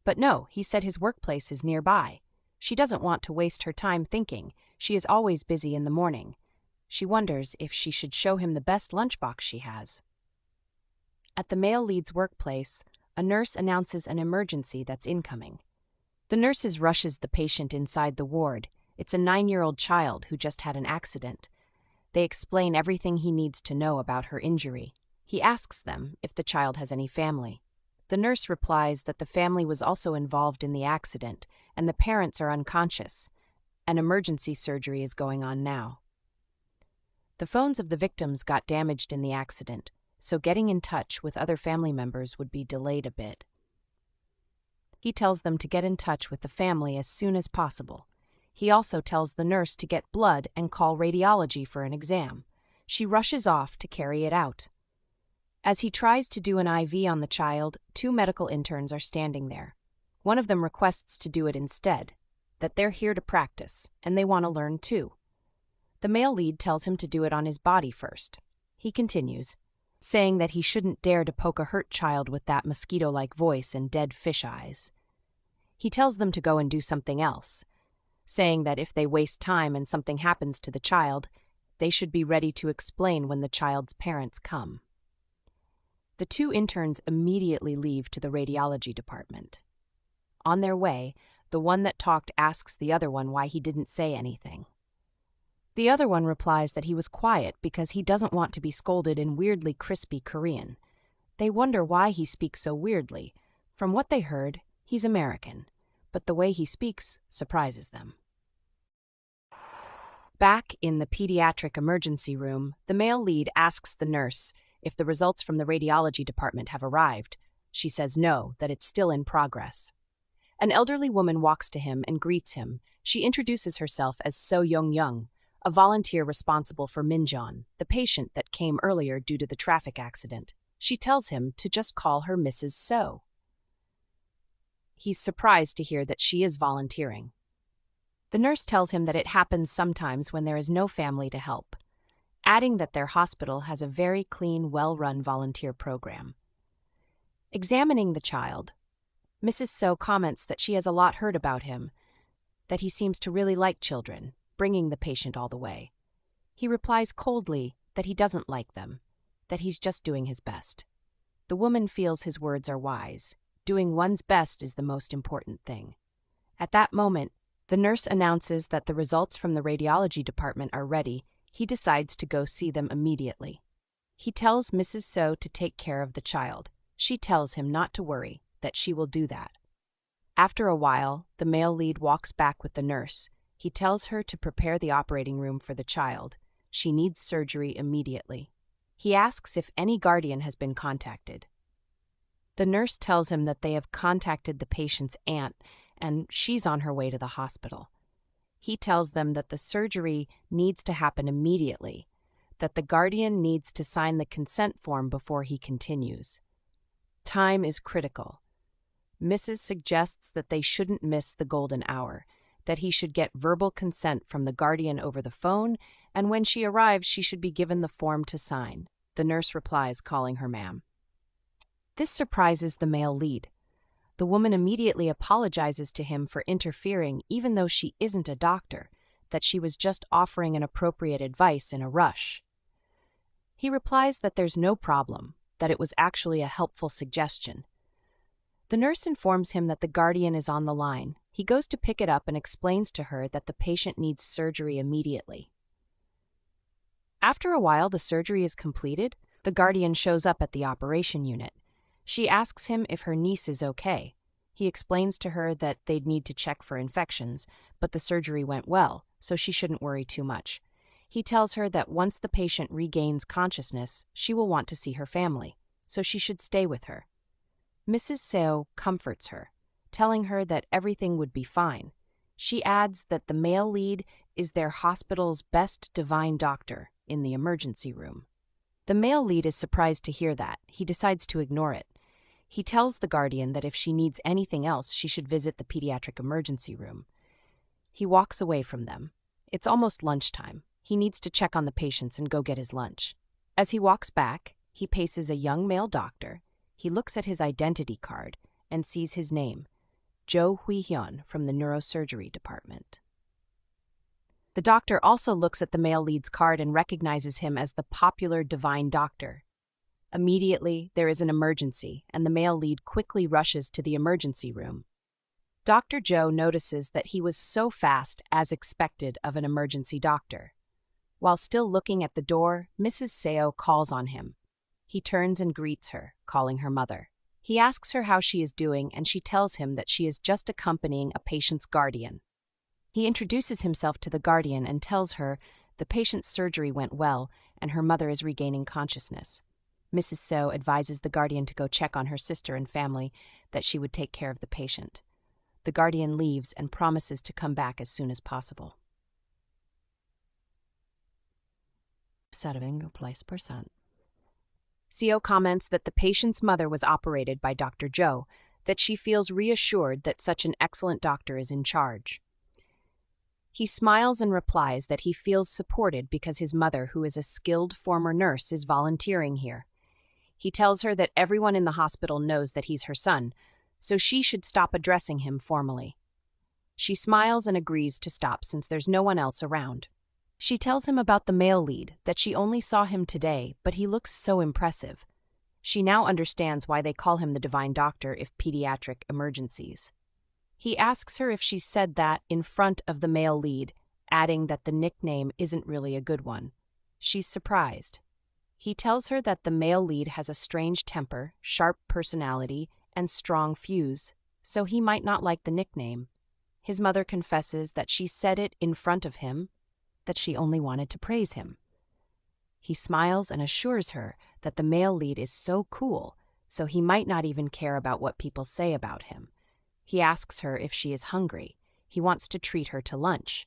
But no, he said his workplace is nearby. She doesn't want to waste her time thinking. She is always busy in the morning. She wonders if she should show him the best lunchbox she has. At the male lead's workplace, a nurse announces an emergency that's incoming. The nurses rushes the patient inside the ward. It's a 9-year-old child who just had an accident. They explain everything he needs to know about her injury. He asks them if the child has any family. The nurse replies that the family was also involved in the accident and the parents are unconscious. An emergency surgery is going on now. The phones of the victims got damaged in the accident, so getting in touch with other family members would be delayed a bit. He tells them to get in touch with the family as soon as possible. He also tells the nurse to get blood and call radiology for an exam. She rushes off to carry it out. As he tries to do an IV on the child, 2 medical interns are standing there. One of them requests to do it instead, that they're here to practice, and they want to learn too. The male lead tells him to do it on his body first. He continues, saying that he shouldn't dare to poke a hurt child with that mosquito-like voice and dead fish eyes. He tells them to go and do something else, saying that if they waste time and something happens to the child, they should be ready to explain when the child's parents come. The 2 interns immediately leave to the radiology department. On their way, the one that talked asks the other one why he didn't say anything. The other one replies that he was quiet because he doesn't want to be scolded in weirdly crispy Korean. They wonder why he speaks so weirdly. From what they heard, he's American, but the way he speaks surprises them. Back in the pediatric emergency room, the male lead asks the nurse if the results from the radiology department have arrived. She says no, that it's still in progress. An elderly woman walks to him and greets him. She introduces herself as So-young, a volunteer responsible for Minjeon, the patient that came earlier due to the traffic accident. She tells him to just call her Mrs. So. He's surprised to hear that she is volunteering. The nurse tells him that it happens sometimes when there is no family to help, adding that their hospital has a very clean, well-run volunteer program. Examining the child, Mrs. So comments that she has a lot heard about him, that he seems to really like children, bringing the patient all the way. He replies coldly that he doesn't like them, that he's just doing his best. The woman feels his words are wise. Doing one's best is the most important thing. At that moment, the nurse announces that the results from the radiology department are ready. He decides to go see them immediately. He tells Mrs. So to take care of the child. She tells him not to worry, that she will do that. After a while, the male lead walks back with the nurse. He tells her to prepare the operating room for the child. She needs surgery immediately. He asks if any guardian has been contacted. The nurse tells him that they have contacted the patient's aunt, and she's on her way to the hospital. He tells them that the surgery needs to happen immediately, that the guardian needs to sign the consent form before he continues. Time is critical. Mrs. suggests that they shouldn't miss the golden hour, that he should get verbal consent from the guardian over the phone, and when she arrives, she should be given the form to sign. The nurse replies, calling her ma'am. This surprises the male lead. The woman immediately apologizes to him for interfering even though she isn't a doctor, that she was just offering an appropriate advice in a rush. He replies that there's no problem, that it was actually a helpful suggestion. The nurse informs him that the guardian is on the line. He goes to pick it up and explains to her that the patient needs surgery immediately. After a while, the surgery is completed. The guardian shows up at the operation unit. She asks him if her niece is okay. He explains to her that they'd need to check for infections, but the surgery went well, so she shouldn't worry too much. He tells her that once the patient regains consciousness, she will want to see her family, so she should stay with her. Mrs. Seo comforts her, telling her that everything would be fine. She adds that the male lead is their hospital's best divine doctor in the emergency room. The male lead is surprised to hear that. He decides to ignore it. He tells the guardian that if she needs anything else, she should visit the pediatric emergency room. He walks away from them. It's almost lunchtime. He needs to check on the patients and go get his lunch. As he walks back, he paces a young male doctor. He looks at his identity card and sees his name, Jo Hui-hyun from the neurosurgery department. The doctor also looks at the male lead's card and recognizes him as the popular divine doctor. Immediately, there is an emergency, and the male lead quickly rushes to the emergency room. Dr. Jo notices that he was so fast as expected of an emergency doctor. While still looking at the door, Mrs. Seo calls on him. He turns and greets her, calling her mother. He asks her how she is doing, and she tells him that she is just accompanying a patient's guardian. He introduces himself to the guardian and tells her the patient's surgery went well and her mother is regaining consciousness. Mrs. Seo advises the guardian to go check on her sister and family, that she would take care of the patient. The guardian leaves and promises to come back as soon as possible. Seo comments that the patient's mother was operated by Dr. Jo, that she feels reassured that such an excellent doctor is in charge. He smiles and replies that he feels supported because his mother, who is a skilled former nurse, is volunteering here. He tells her that everyone in the hospital knows that he's her son, so she should stop addressing him formally. She smiles and agrees to stop since there's no one else around. She tells him about the male lead, that she only saw him today, but he looks so impressive. She now understands why they call him the divine doctor if pediatric emergencies. He asks her if she said that in front of the male lead, adding that the nickname isn't really a good one. She's surprised. He tells her that the male lead has a strange temper, sharp personality, and strong fuse, so he might not like the nickname. His mother confesses that she said it in front of him, that she only wanted to praise him. He smiles and assures her that the male lead is so cool, so he might not even care about what people say about him. He asks her if she is hungry. He wants to treat her to lunch.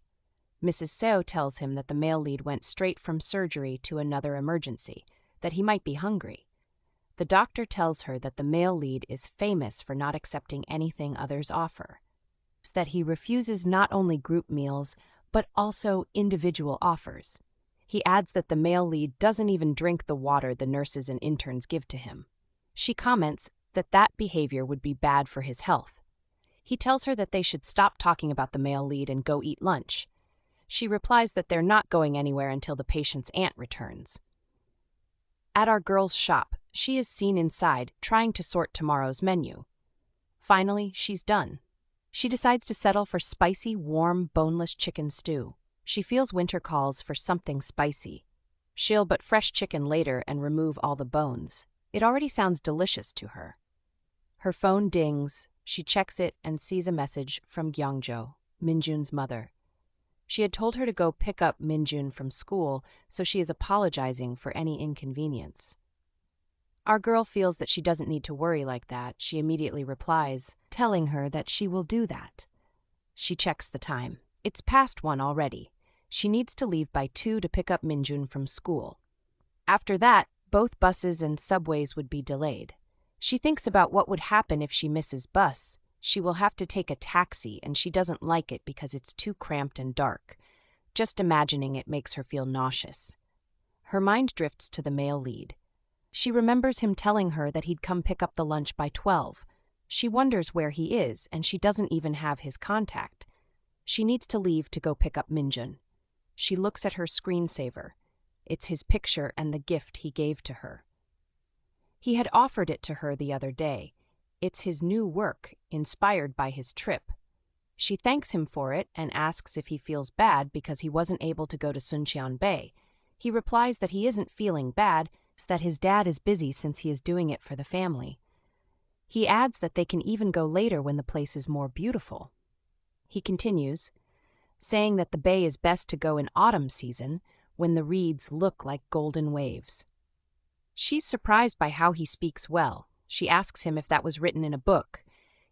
Mrs. Seo tells him that the male lead went straight from surgery to another emergency, that he might be hungry. The doctor tells her that the male lead is famous for not accepting anything others offer, that he refuses not only group meals, but also individual offers. He adds that the male lead doesn't even drink the water the nurses and interns give to him. She comments that that behavior would be bad for his health. He tells her that they should stop talking about the male lead and go eat lunch. She replies that they're not going anywhere until the patient's aunt returns. At our girl's shop, she is seen inside trying to sort tomorrow's menu. Finally, she's done. She decides to settle for spicy, warm, boneless chicken stew. She feels Winter calls for something spicy. She'll but fresh chicken later and remove all the bones. It already sounds delicious to her. Her phone dings. She checks it and sees a message from Gyeongjo, Minjun's mother. She had told her to go pick up Minjun from school, so she is apologizing for any inconvenience. Our girl feels that she doesn't need to worry like that. She immediately replies, telling her that she will do that. She checks the time. It's past 1 already. She needs to leave by 2 to pick up Minjun from school. After that, both buses and subways would be delayed. She thinks about what would happen if she misses bus. She will have to take a taxi, and she doesn't like it because it's too cramped and dark. Just imagining it makes her feel nauseous. Her mind drifts to the male lead. She remembers him telling her that he'd come pick up the lunch by 12. She wonders where he is, and she doesn't even have his contact. She needs to leave to go pick up Minjun. She looks at her screensaver. It's his picture and the gift he gave to her. He had offered it to her the other day. It's his new work, inspired by his trip. She thanks him for it and asks if he feels bad because he wasn't able to go to Suncheon Bay. He replies that he isn't feeling bad, it's that his dad is busy since he is doing it for the family. He adds that they can even go later when the place is more beautiful. He continues, saying that the bay is best to go in autumn season when the reeds look like golden waves. She's surprised by how he speaks well. She asks him if that was written in a book.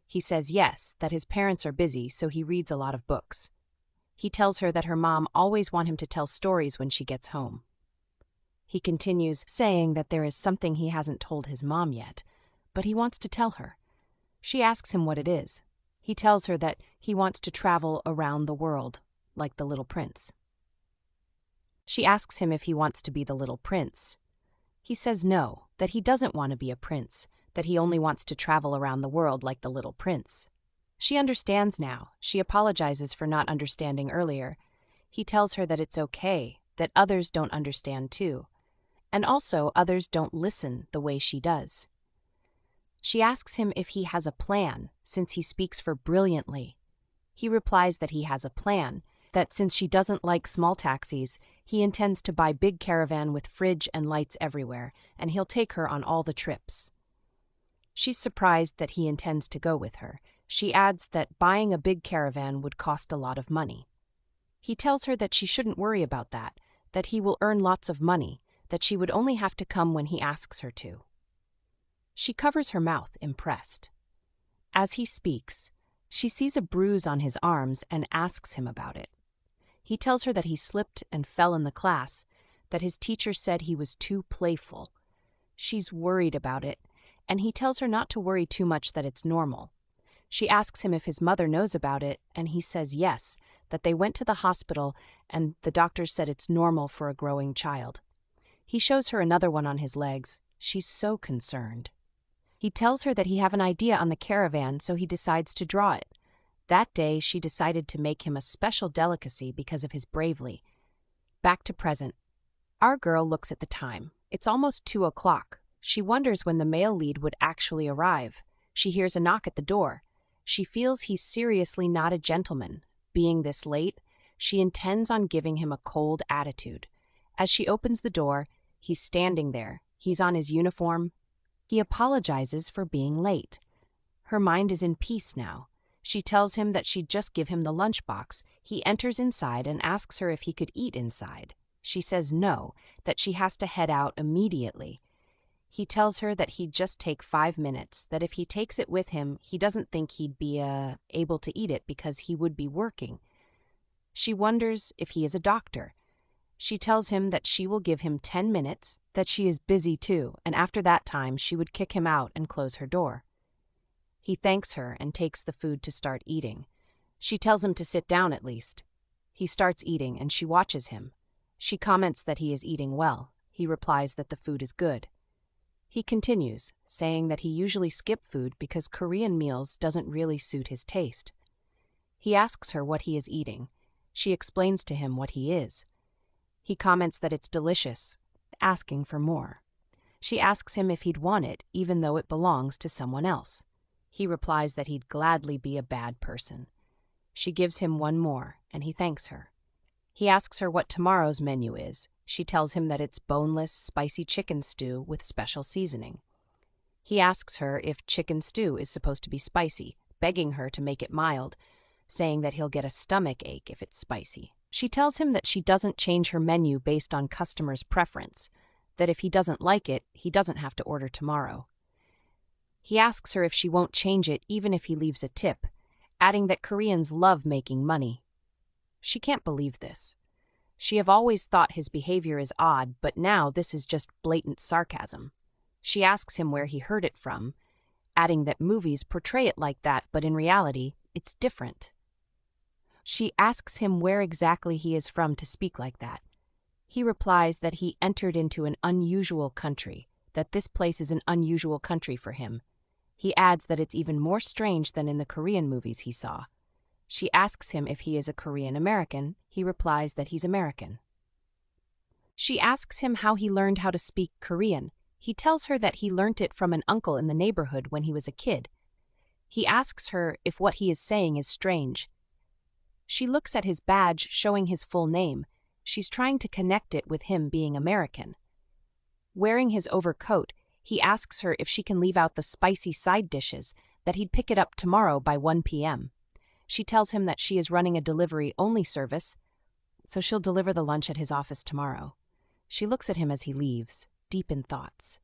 He says yes, that his parents are busy, so he reads a lot of books. He tells her that her mom always wants him to tell stories when she gets home. He continues, saying that there is something he hasn't told his mom yet, but he wants to tell her. She asks him what it is. He tells her that he wants to travel around the world, like the little prince. She asks him if he wants to be the little prince. He says no, that he doesn't want to be a prince, that he only wants to travel around the world like the little prince. She understands now. She apologizes for not understanding earlier. He tells her that it's okay, that others don't understand too, and also others don't listen the way she does. She asks him if he has a plan, since he speaks for brilliantly. He replies that he has a plan, that since she doesn't like small taxis, he intends to buy big caravan with fridge and lights everywhere, and he'll take her on all the trips. She's surprised that he intends to go with her. She adds that buying a big caravan would cost a lot of money. He tells her that she shouldn't worry about that he will earn lots of money, that she would only have to come when he asks her to. She covers her mouth, impressed. As he speaks, she sees a bruise on his arms and asks him about it. He tells her that he slipped and fell in the class, that his teacher said he was too playful. She's worried about it, and he tells her not to worry too much, that it's normal. She asks him if his mother knows about it, and he says yes, that they went to the hospital and the doctors said it's normal for a growing child. He shows her another one on his legs. She's so concerned. He tells her that he have an idea on the caravan, so he decides to draw it. That day, she decided to make him a special delicacy because of his bravery. Back to present. Our girl looks at the time. It's almost 2:00. She wonders when the male lead would actually arrive. She hears a knock at the door. She feels he's seriously not a gentleman. Being this late, she intends on giving him a cold attitude. As she opens the door, he's standing there. He's on his uniform. He apologizes for being late. Her mind is in peace now. She tells him that she'd just give him the lunchbox. He enters inside and asks her if he could eat inside. She says no, that she has to head out immediately. He tells her that he'd just take 5 minutes, that if he takes it with him, he doesn't think he'd be able to eat it because he would be working. She wonders if he is a doctor. She tells him that she will give him 10 minutes, that she is busy too, and after that time she would kick him out and close her door. He thanks her and takes the food to start eating. She tells him to sit down at least. He starts eating and she watches him. She comments that he is eating well. He replies that the food is good. He continues, saying that he usually skips food because Korean meals doesn't really suit his taste. He asks her what he is eating. She explains to him what he is. He comments that it's delicious, asking for more. She asks him if he'd want it, even though it belongs to someone else. He replies that he'd gladly be a bad person. She gives him one more, and he thanks her. He asks her what tomorrow's menu is. She tells him that it's boneless, spicy chicken stew with special seasoning. He asks her if chicken stew is supposed to be spicy, begging her to make it mild, saying that he'll get a stomach ache if it's spicy. She tells him that she doesn't change her menu based on customers' preference, that if he doesn't like it, he doesn't have to order tomorrow. He asks her if she won't change it even if he leaves a tip, adding that Koreans love making money. She can't believe this. She have always thought his behavior is odd, but now this is just blatant sarcasm. She asks him where he heard it from, adding that movies portray it like that, but in reality, it's different. She asks him where exactly he is from to speak like that. He replies that he entered into an unusual country, that this place is an unusual country for him. He adds that it's even more strange than in the Korean movies he saw. She asks him if he is a Korean American. He replies that he's American. She asks him how he learned how to speak Korean. He tells her that he learnt it from an uncle in the neighborhood when he was a kid. He asks her if what he is saying is strange. She looks at his badge showing his full name. She's trying to connect it with him being American. Wearing his overcoat, he asks her if she can leave out the spicy side dishes, that he'd pick it up tomorrow by 1 p.m. She tells him that she is running a delivery-only service, so she'll deliver the lunch at his office tomorrow. She looks at him as he leaves, deep in thoughts.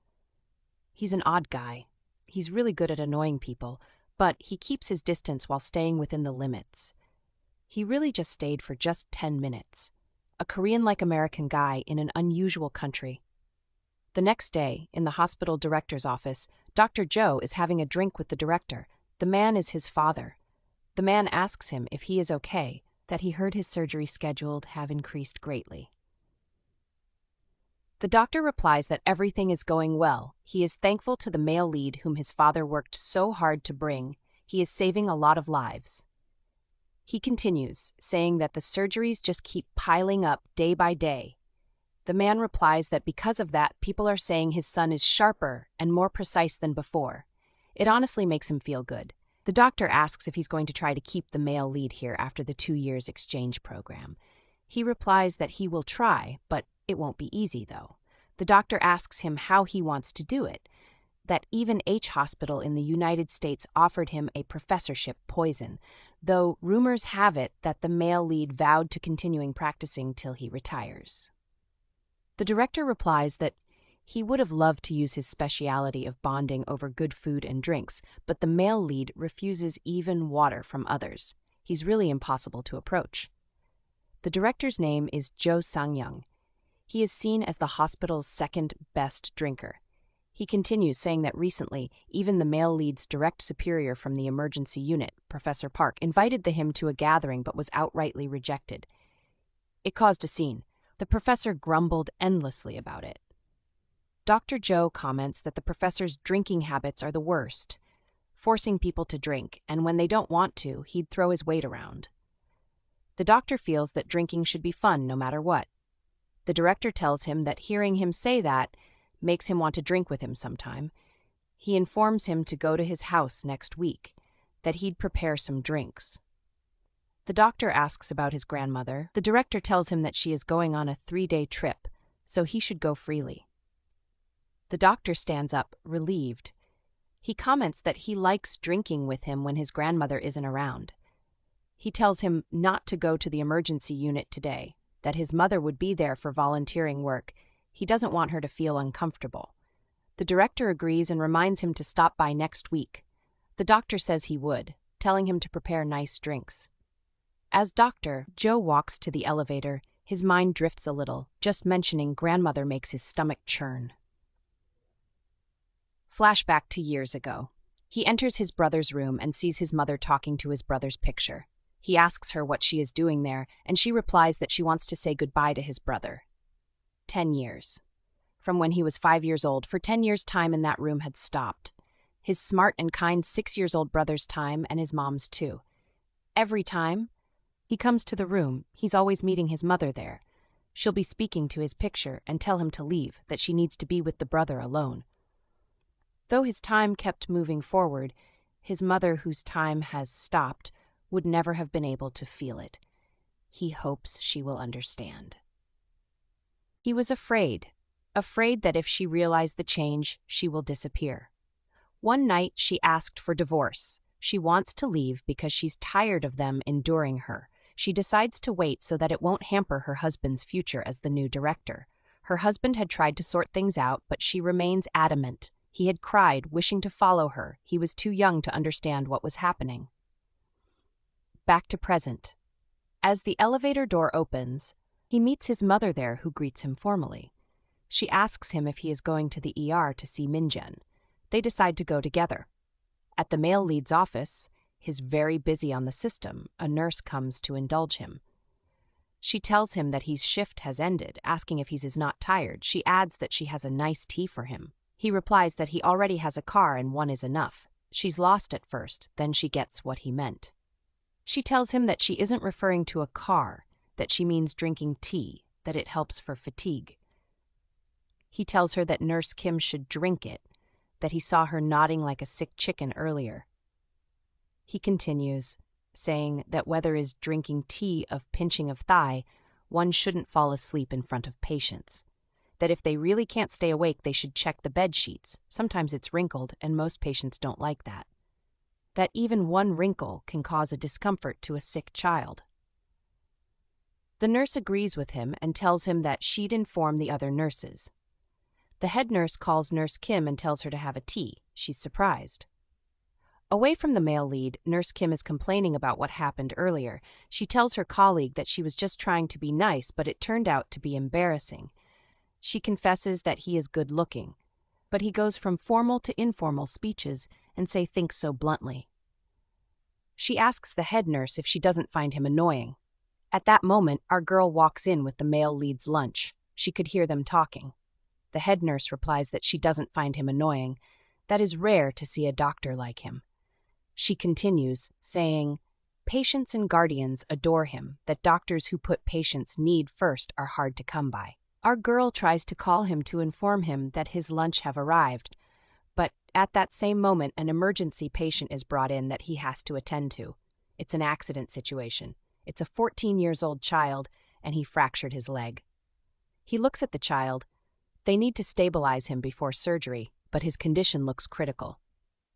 He's an odd guy. He's really good at annoying people, but he keeps his distance while staying within the limits. He really just stayed for just 10 minutes. A Korean-like American guy in an unusual country. The next day, in the hospital director's office, Dr. Joe is having a drink with the director. The man is his father. The man asks him if he is okay, that he heard his surgery scheduled have increased greatly. The doctor replies that everything is going well. He is thankful to the male lead whom his father worked so hard to bring. He is saving a lot of lives. He continues, saying that the surgeries just keep piling up day by day. The man replies that because of that, people are saying his son is sharper and more precise than before. It honestly makes him feel good. The doctor asks if he's going to try to keep the male lead here after the 2 years exchange program. He replies that he will try, but it won't be easy, though. The doctor asks him how he wants to do it, that even H hospital in the United States offered him a professorship poison, though rumors have it that the male lead vowed to continuing practicing till he retires. The director replies that he would have loved to use his speciality of bonding over good food and drinks, but the male lead refuses even water from others. He's really impossible to approach. The director's name is Jo Sang-young. He is seen as the hospital's second best drinker. He continues, saying that recently, even the male lead's direct superior from the emergency unit, Professor Park, invited him to a gathering but was outrightly rejected. It caused a scene. The professor grumbled endlessly about it. Dr. Joe comments that the professor's drinking habits are the worst, forcing people to drink, and when they don't want to, he'd throw his weight around. The doctor feels that drinking should be fun no matter what. The director tells him that hearing him say that makes him want to drink with him sometime. He informs him to go to his house next week, that he'd prepare some drinks. The doctor asks about his grandmother. The director tells him that she is going on a 3-day trip, so he should go freely. The doctor stands up, relieved. He comments that he likes drinking with him when his grandmother isn't around. He tells him not to go to the emergency unit today, that his mother would be there for volunteering work. He doesn't want her to feel uncomfortable. The director agrees and reminds him to stop by next week. The doctor says he would, telling him to prepare nice drinks. As Dr. Joe walks to the elevator, his mind drifts a little. Just mentioning grandmother makes his stomach churn. Flashback to years ago. He enters his brother's room and sees his mother talking to his brother's picture. He asks her what she is doing there, and she replies that she wants to say goodbye to his brother. 10 years. From when he was 5 years old, for 10 years' time in that room had stopped. His smart and kind 6-year-old brother's time and his mom's too. Every time he comes to the room, he's always meeting his mother there. She'll be speaking to his picture and tell him to leave, that she needs to be with the brother alone. Though his time kept moving forward, his mother, whose time has stopped, would never have been able to feel it. He hopes she will understand. He was afraid that if she realized the change, she will disappear. One night, she asked for divorce. She wants to leave because she's tired of them enduring her. She decides to wait so that it won't hamper her husband's future as the new director. Her husband had tried to sort things out, but she remains adamant. He had cried, wishing to follow her. He was too young to understand what was happening. Back to present. As the elevator door opens, he meets his mother there, who greets him formally. She asks him if he is going to the ER to see Min-jin. They decide to go together. At the male lead's office, he's very busy on the system. A nurse comes to indulge him. She tells him that his shift has ended, asking if he's not tired. She adds that she has a nice tea for him. He replies that he already has a car and one is enough. She's lost at first, then she gets what he meant. She tells him that she isn't referring to a car, that she means drinking tea, that it helps for fatigue. He tells her that Nurse Kim should drink it, that he saw her nodding like a sick chicken earlier. He continues, saying that whether is drinking tea of pinching of thigh, one shouldn't fall asleep in front of patients. That if they really can't stay awake, they should check the bed sheets. Sometimes it's wrinkled, and most patients don't like that. That even one wrinkle can cause a discomfort to a sick child. The nurse agrees with him and tells him that she'd inform the other nurses. The head nurse calls Nurse Kim and tells her to have a tea. She's surprised. Away from the male lead, Nurse Kim is complaining about what happened earlier. She tells her colleague that she was just trying to be nice, but it turned out to be embarrassing. She confesses that he is good-looking, but he goes from formal to informal speeches and say things so bluntly. She asks the head nurse if she doesn't find him annoying. At that moment, our girl walks in with the male lead's lunch. She could hear them talking. The head nurse replies that she doesn't find him annoying. That is rare to see a doctor like him. She continues, saying, "Patients and guardians adore him, that doctors who put patients' need first are hard to come by." Our girl tries to call him to inform him that his lunch have arrived, but at that same moment an emergency patient is brought in that he has to attend to. It's an accident situation. It's a 14-year-old child, and he fractured his leg. He looks at the child. They need to stabilize him before surgery, but his condition looks critical.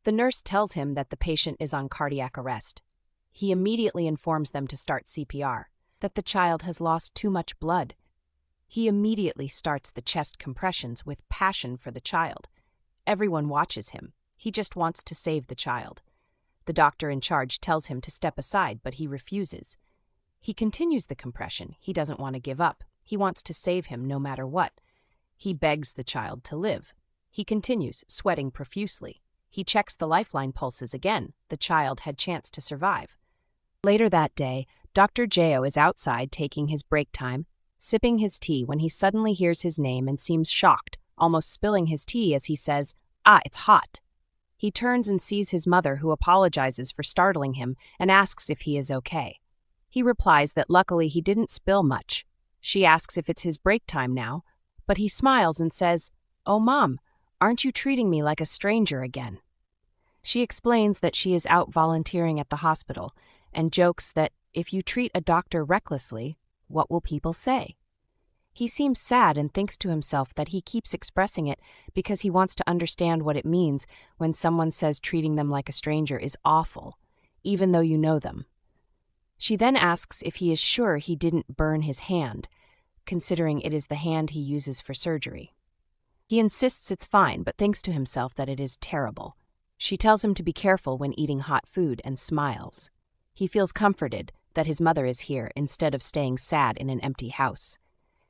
The nurse tells him that the patient is on cardiac arrest. He immediately informs them to start CPR, that the child has lost too much blood. He immediately starts the chest compressions with passion for the child. Everyone watches him. He just wants to save the child. The doctor in charge tells him to step aside, but he refuses. He continues the compression. He doesn't want to give up. He wants to save him no matter what. He begs the child to live. He continues, sweating profusely. He checks the lifeline pulses again. The child had chance to survive. Later that day, Dr. Jo is outside taking his break time, sipping his tea when he suddenly hears his name and seems shocked, almost spilling his tea as he says, "Ah, it's hot." He turns and sees his mother, who apologizes for startling him and asks if he is okay. He replies that luckily he didn't spill much. She asks if it's his break time now, but he smiles and says, "Oh, Mom, aren't you treating me like a stranger again?" She explains that she is out volunteering at the hospital and jokes that if you treat a doctor recklessly, what will people say? He seems sad and thinks to himself that he keeps expressing it because he wants to understand what it means when someone says treating them like a stranger is awful, even though you know them. She then asks if he is sure he didn't burn his hand, considering it is the hand he uses for surgery. He insists it's fine, but thinks to himself that it is terrible. She tells him to be careful when eating hot food and smiles. He feels comforted that his mother is here instead of staying sad in an empty house.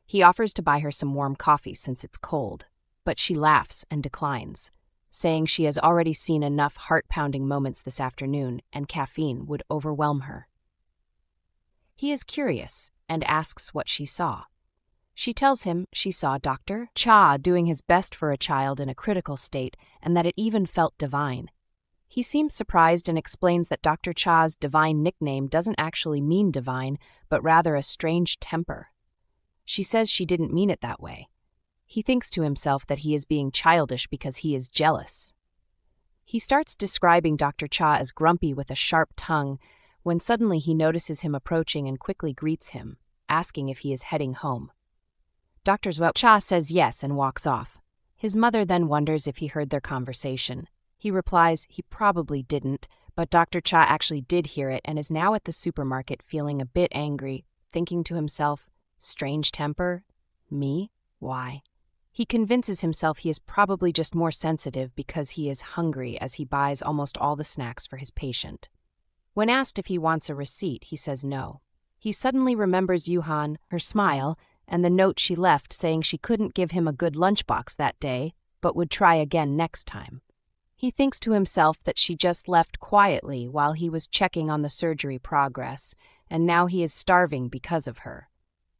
He offers to buy her some warm coffee since it's cold, but she laughs and declines, saying she has already seen enough heart-pounding moments this afternoon and caffeine would overwhelm her. He is curious and asks what she saw. She tells him she saw Dr. Cha doing his best for a child in a critical state and that it even felt divine. He seems surprised and explains that Dr. Cha's divine nickname doesn't actually mean divine, but rather a strange temper. She says she didn't mean it that way. He thinks to himself that he is being childish because he is jealous. He starts describing Dr. Cha as grumpy with a sharp tongue when suddenly he notices him approaching and quickly greets him, asking if he is heading home. Dr. Cha says yes and walks off. His mother then wonders if he heard their conversation. He replies he probably didn't, but Dr. Cha actually did hear it and is now at the supermarket feeling a bit angry, thinking to himself, strange temper? Me? Why? He convinces himself he is probably just more sensitive because he is hungry as he buys almost all the snacks for his patient. When asked if he wants a receipt, he says no. He suddenly remembers Yuhan, her smile, and the note she left saying she couldn't give him a good lunchbox that day, but would try again next time. He thinks to himself that she just left quietly while he was checking on the surgery progress, and now he is starving because of her.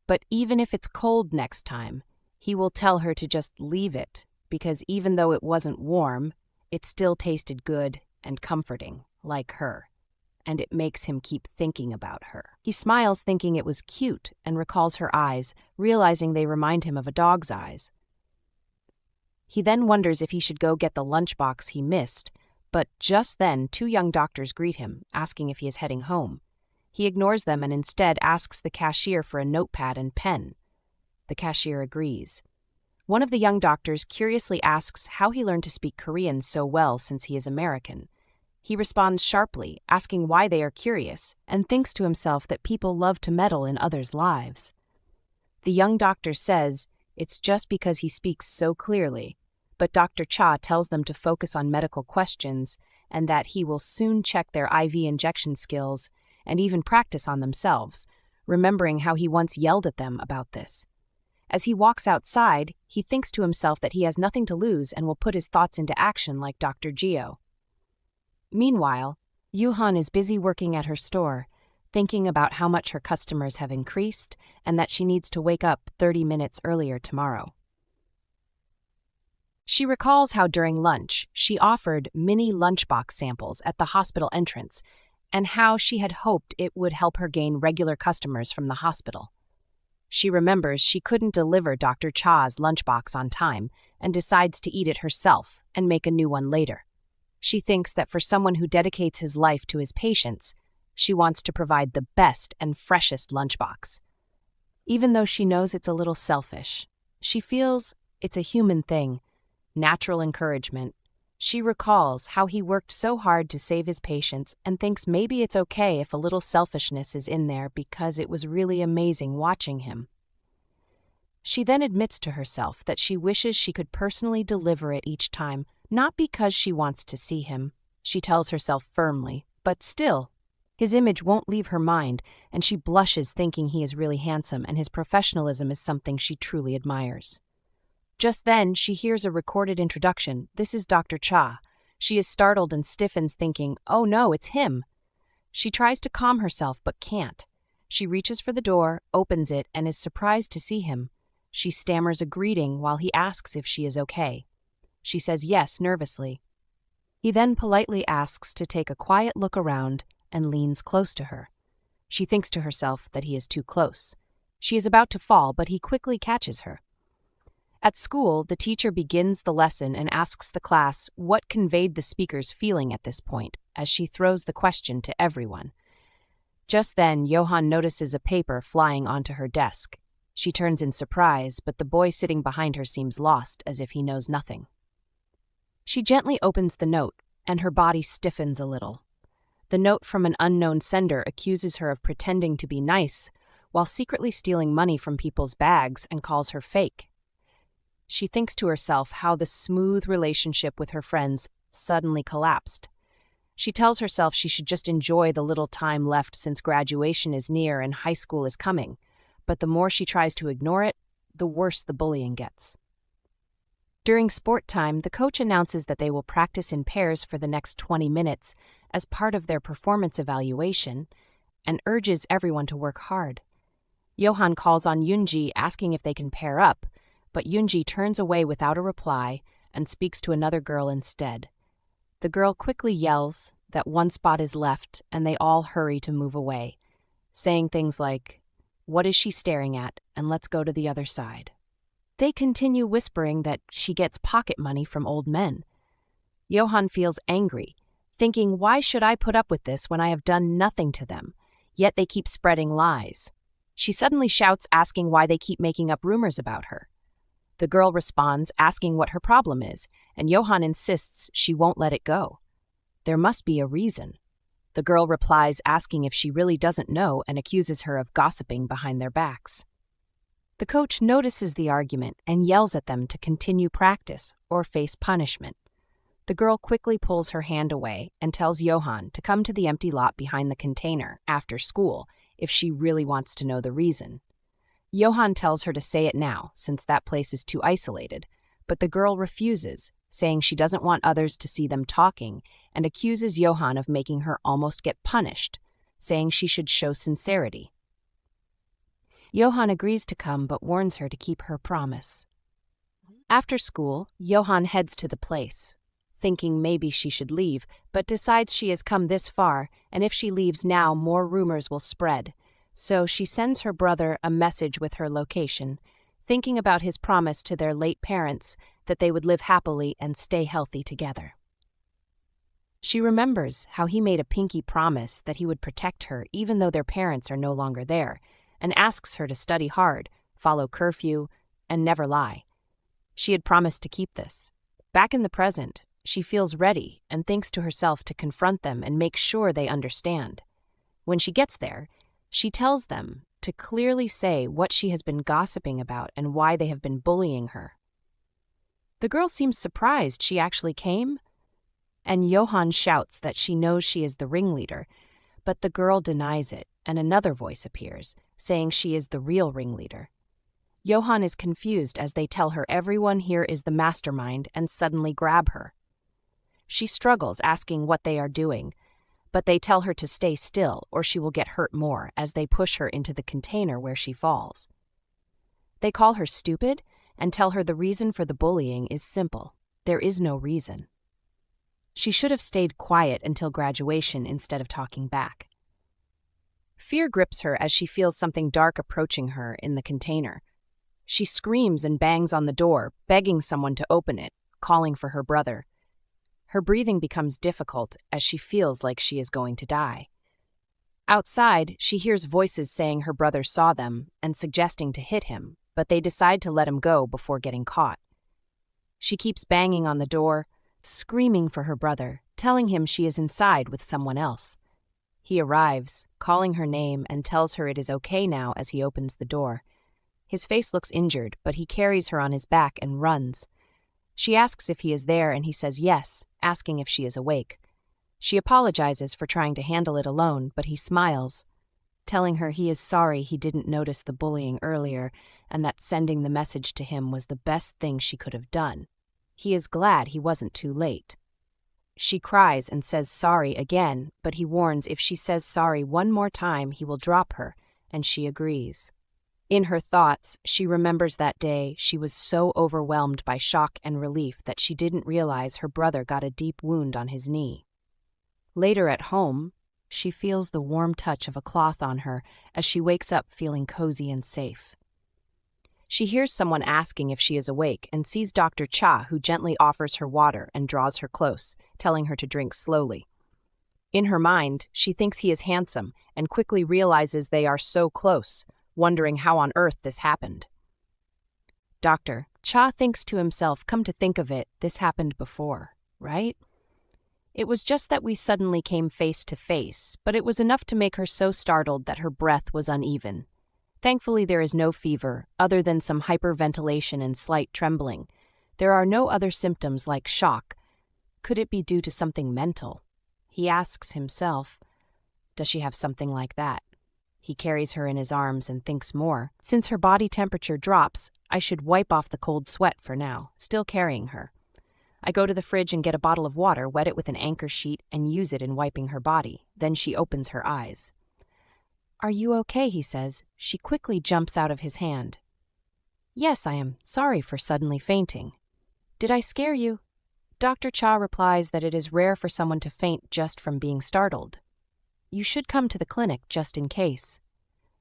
But even if it's cold next time, he will tell her to just leave it, because even though it wasn't warm, it still tasted good and comforting, like her, and it makes him keep thinking about her. He smiles thinking it was cute and recalls her eyes, realizing they remind him of a dog's eyes. He then wonders if he should go get the lunchbox he missed, but just then 2 young doctors greet him, asking if he is heading home. He ignores them and instead asks the cashier for a notepad and pen. The cashier agrees. One of the young doctors curiously asks how he learned to speak Korean so well since he is American. He responds sharply, asking why they are curious, and thinks to himself that people love to meddle in others' lives. The young doctor says it's just because he speaks so clearly, but Dr. Cha tells them to focus on medical questions and that he will soon check their IV injection skills and even practice on themselves, remembering how he once yelled at them about this. As he walks outside, he thinks to himself that he has nothing to lose and will put his thoughts into action like Dr. Geo. Meanwhile, Yoo-han is busy working at her store, thinking about how much her customers have increased and that she needs to wake up 30 minutes earlier tomorrow. She recalls how during lunch she offered mini lunchbox samples at the hospital entrance and how she had hoped it would help her gain regular customers from the hospital. She remembers she couldn't deliver Dr. Cha's lunchbox on time and decides to eat it herself and make a new one later. She thinks that for someone who dedicates his life to his patients, she wants to provide the best and freshest lunchbox. Even though she knows it's a little selfish, she feels it's a human thing, natural encouragement. She recalls how he worked so hard to save his patients and thinks maybe it's okay if a little selfishness is in there because it was really amazing watching him. She then admits to herself that she wishes she could personally deliver it each time, not because she wants to see him, she tells herself firmly, but still, his image won't leave her mind, and she blushes thinking he is really handsome and his professionalism is something she truly admires. Just then, she hears a recorded introduction. This is Dr. Cha. She is startled and stiffens, thinking, oh no, it's him. She tries to calm herself, but can't. She reaches for the door, opens it, and is surprised to see him. She stammers a greeting while he asks if she is okay. She says yes nervously. He then politely asks to take a quiet look around and leans close to her. She thinks to herself that he is too close. She is about to fall, but he quickly catches her. At school, the teacher begins the lesson and asks the class what conveyed the speaker's feeling at this point, as she throws the question to everyone. Just then, Johan notices a paper flying onto her desk. She turns in surprise, but the boy sitting behind her seems lost, as if he knows nothing. She gently opens the note, and her body stiffens a little. The note from an unknown sender accuses her of pretending to be nice, while secretly stealing money from people's bags, and calls her fake. She thinks to herself how the smooth relationship with her friends suddenly collapsed. She tells herself she should just enjoy the little time left since graduation is near and high school is coming, but the more she tries to ignore it, the worse the bullying gets. During sport time, the coach announces that they will practice in pairs for the next 20 minutes as part of their performance evaluation and urges everyone to work hard. Johan calls on Yoon-ji asking if they can pair up, but Yoon-ji turns away without a reply and speaks to another girl instead. The girl quickly yells that one spot is left and they all hurry to move away, saying things like, "What is she staring at? And let's go to the other side." They continue whispering that she gets pocket money from old men. Johan feels angry, thinking, why should I put up with this when I have done nothing to them? Yet they keep spreading lies. She suddenly shouts, asking why they keep making up rumors about her. The girl responds, asking what her problem is, and Johan insists she won't let it go. There must be a reason. The girl replies, asking if she really doesn't know, and accuses her of gossiping behind their backs. The coach notices the argument and yells at them to continue practice or face punishment. The girl quickly pulls her hand away and tells Johan to come to the empty lot behind the container after school if she really wants to know the reason. Johan tells her to say it now, since that place is too isolated, but the girl refuses, saying she doesn't want others to see them talking, and accuses Johan of making her almost get punished, saying she should show sincerity. Johan agrees to come but warns her to keep her promise. After school, Johan heads to the place, thinking maybe she should leave, but decides she has come this far, and if she leaves now, more rumors will spread. So she sends her brother a message with her location, thinking about his promise to their late parents that they would live happily and stay healthy together. She remembers how he made a pinky promise that he would protect her even though their parents are no longer there, and asks her to study hard, follow curfew, and never lie. She had promised to keep this. Back in the present, she feels ready and thinks to herself to confront them and make sure they understand. When she gets there, she tells them to clearly say what she has been gossiping about and why they have been bullying her. The girl seems surprised she actually came, and Yoon-ah shouts that she knows she is the ringleader, but the girl denies it, and another voice appears, saying she is the real ringleader. Yoon-ah is confused as they tell her everyone here is the mastermind and suddenly grab her. She struggles, asking what they are doing, but they tell her to stay still or she will get hurt more as they push her into the container where she falls. They call her stupid and tell her the reason for the bullying is simple. There is no reason. She should have stayed quiet until graduation instead of talking back. Fear grips her as she feels something dark approaching her in the container. She screams and bangs on the door, begging someone to open it, calling for her brother. Her breathing becomes difficult as she feels like she is going to die. Outside, she hears voices saying her brother saw them and suggesting to hit him, but they decide to let him go before getting caught. She keeps banging on the door, screaming for her brother, telling him she is inside with someone else. He arrives, calling her name, and tells her it is okay now as he opens the door. His face looks injured, but he carries her on his back and runs. She asks if he is there, and he says yes, asking if she is awake. She apologizes for trying to handle it alone, but he smiles, telling her he is sorry he didn't notice the bullying earlier and that sending the message to him was the best thing she could have done. He is glad he wasn't too late. She cries and says sorry again, but he warns if she says sorry one more time, he will drop her, and she agrees. In her thoughts, she remembers that day she was so overwhelmed by shock and relief that she didn't realize her brother got a deep wound on his knee. Later at home, she feels the warm touch of a cloth on her as she wakes up feeling cozy and safe. She hears someone asking if she is awake and sees Dr. Cha, who gently offers her water and draws her close, telling her to drink slowly. In her mind, she thinks he is handsome and quickly realizes they are so close, wondering how on earth this happened. Dr. Cha thinks to himself, come to think of it, this happened before, right? It was just that we suddenly came face to face, but it was enough to make her so startled that her breath was uneven. Thankfully, there is no fever, other than some hyperventilation and slight trembling. There are no other symptoms like shock. Could it be due to something mental? He asks himself, does she have something like that? He carries her in his arms and thinks more. Since her body temperature drops, I should wipe off the cold sweat for now, still carrying her. I go to the fridge and get a bottle of water, wet it with an anchor sheet, and use it in wiping her body. Then she opens her eyes. Are you okay? He says. She quickly jumps out of his hand. Yes, I am. Sorry for suddenly fainting. Did I scare you? Dr. Cha replies that it is rare for someone to faint just from being startled. You should come to the clinic just in case.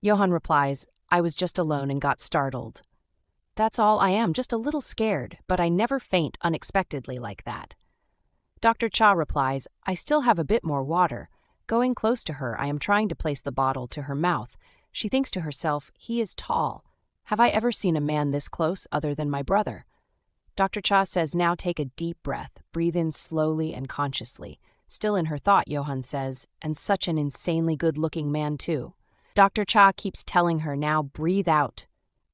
Yoon replies, I was just alone and got startled. That's all I am, just a little scared, but I never faint unexpectedly like that. Dr. Cha replies, I still have a bit more water. Going close to her, I am trying to place the bottle to her mouth. She thinks to herself, he is tall. Have I ever seen a man this close other than my brother? Dr. Cha says, now take a deep breath, breathe in slowly and consciously. Still in her thought, Yoon says, and such an insanely good-looking man too. Dr. Cha keeps telling her, now breathe out.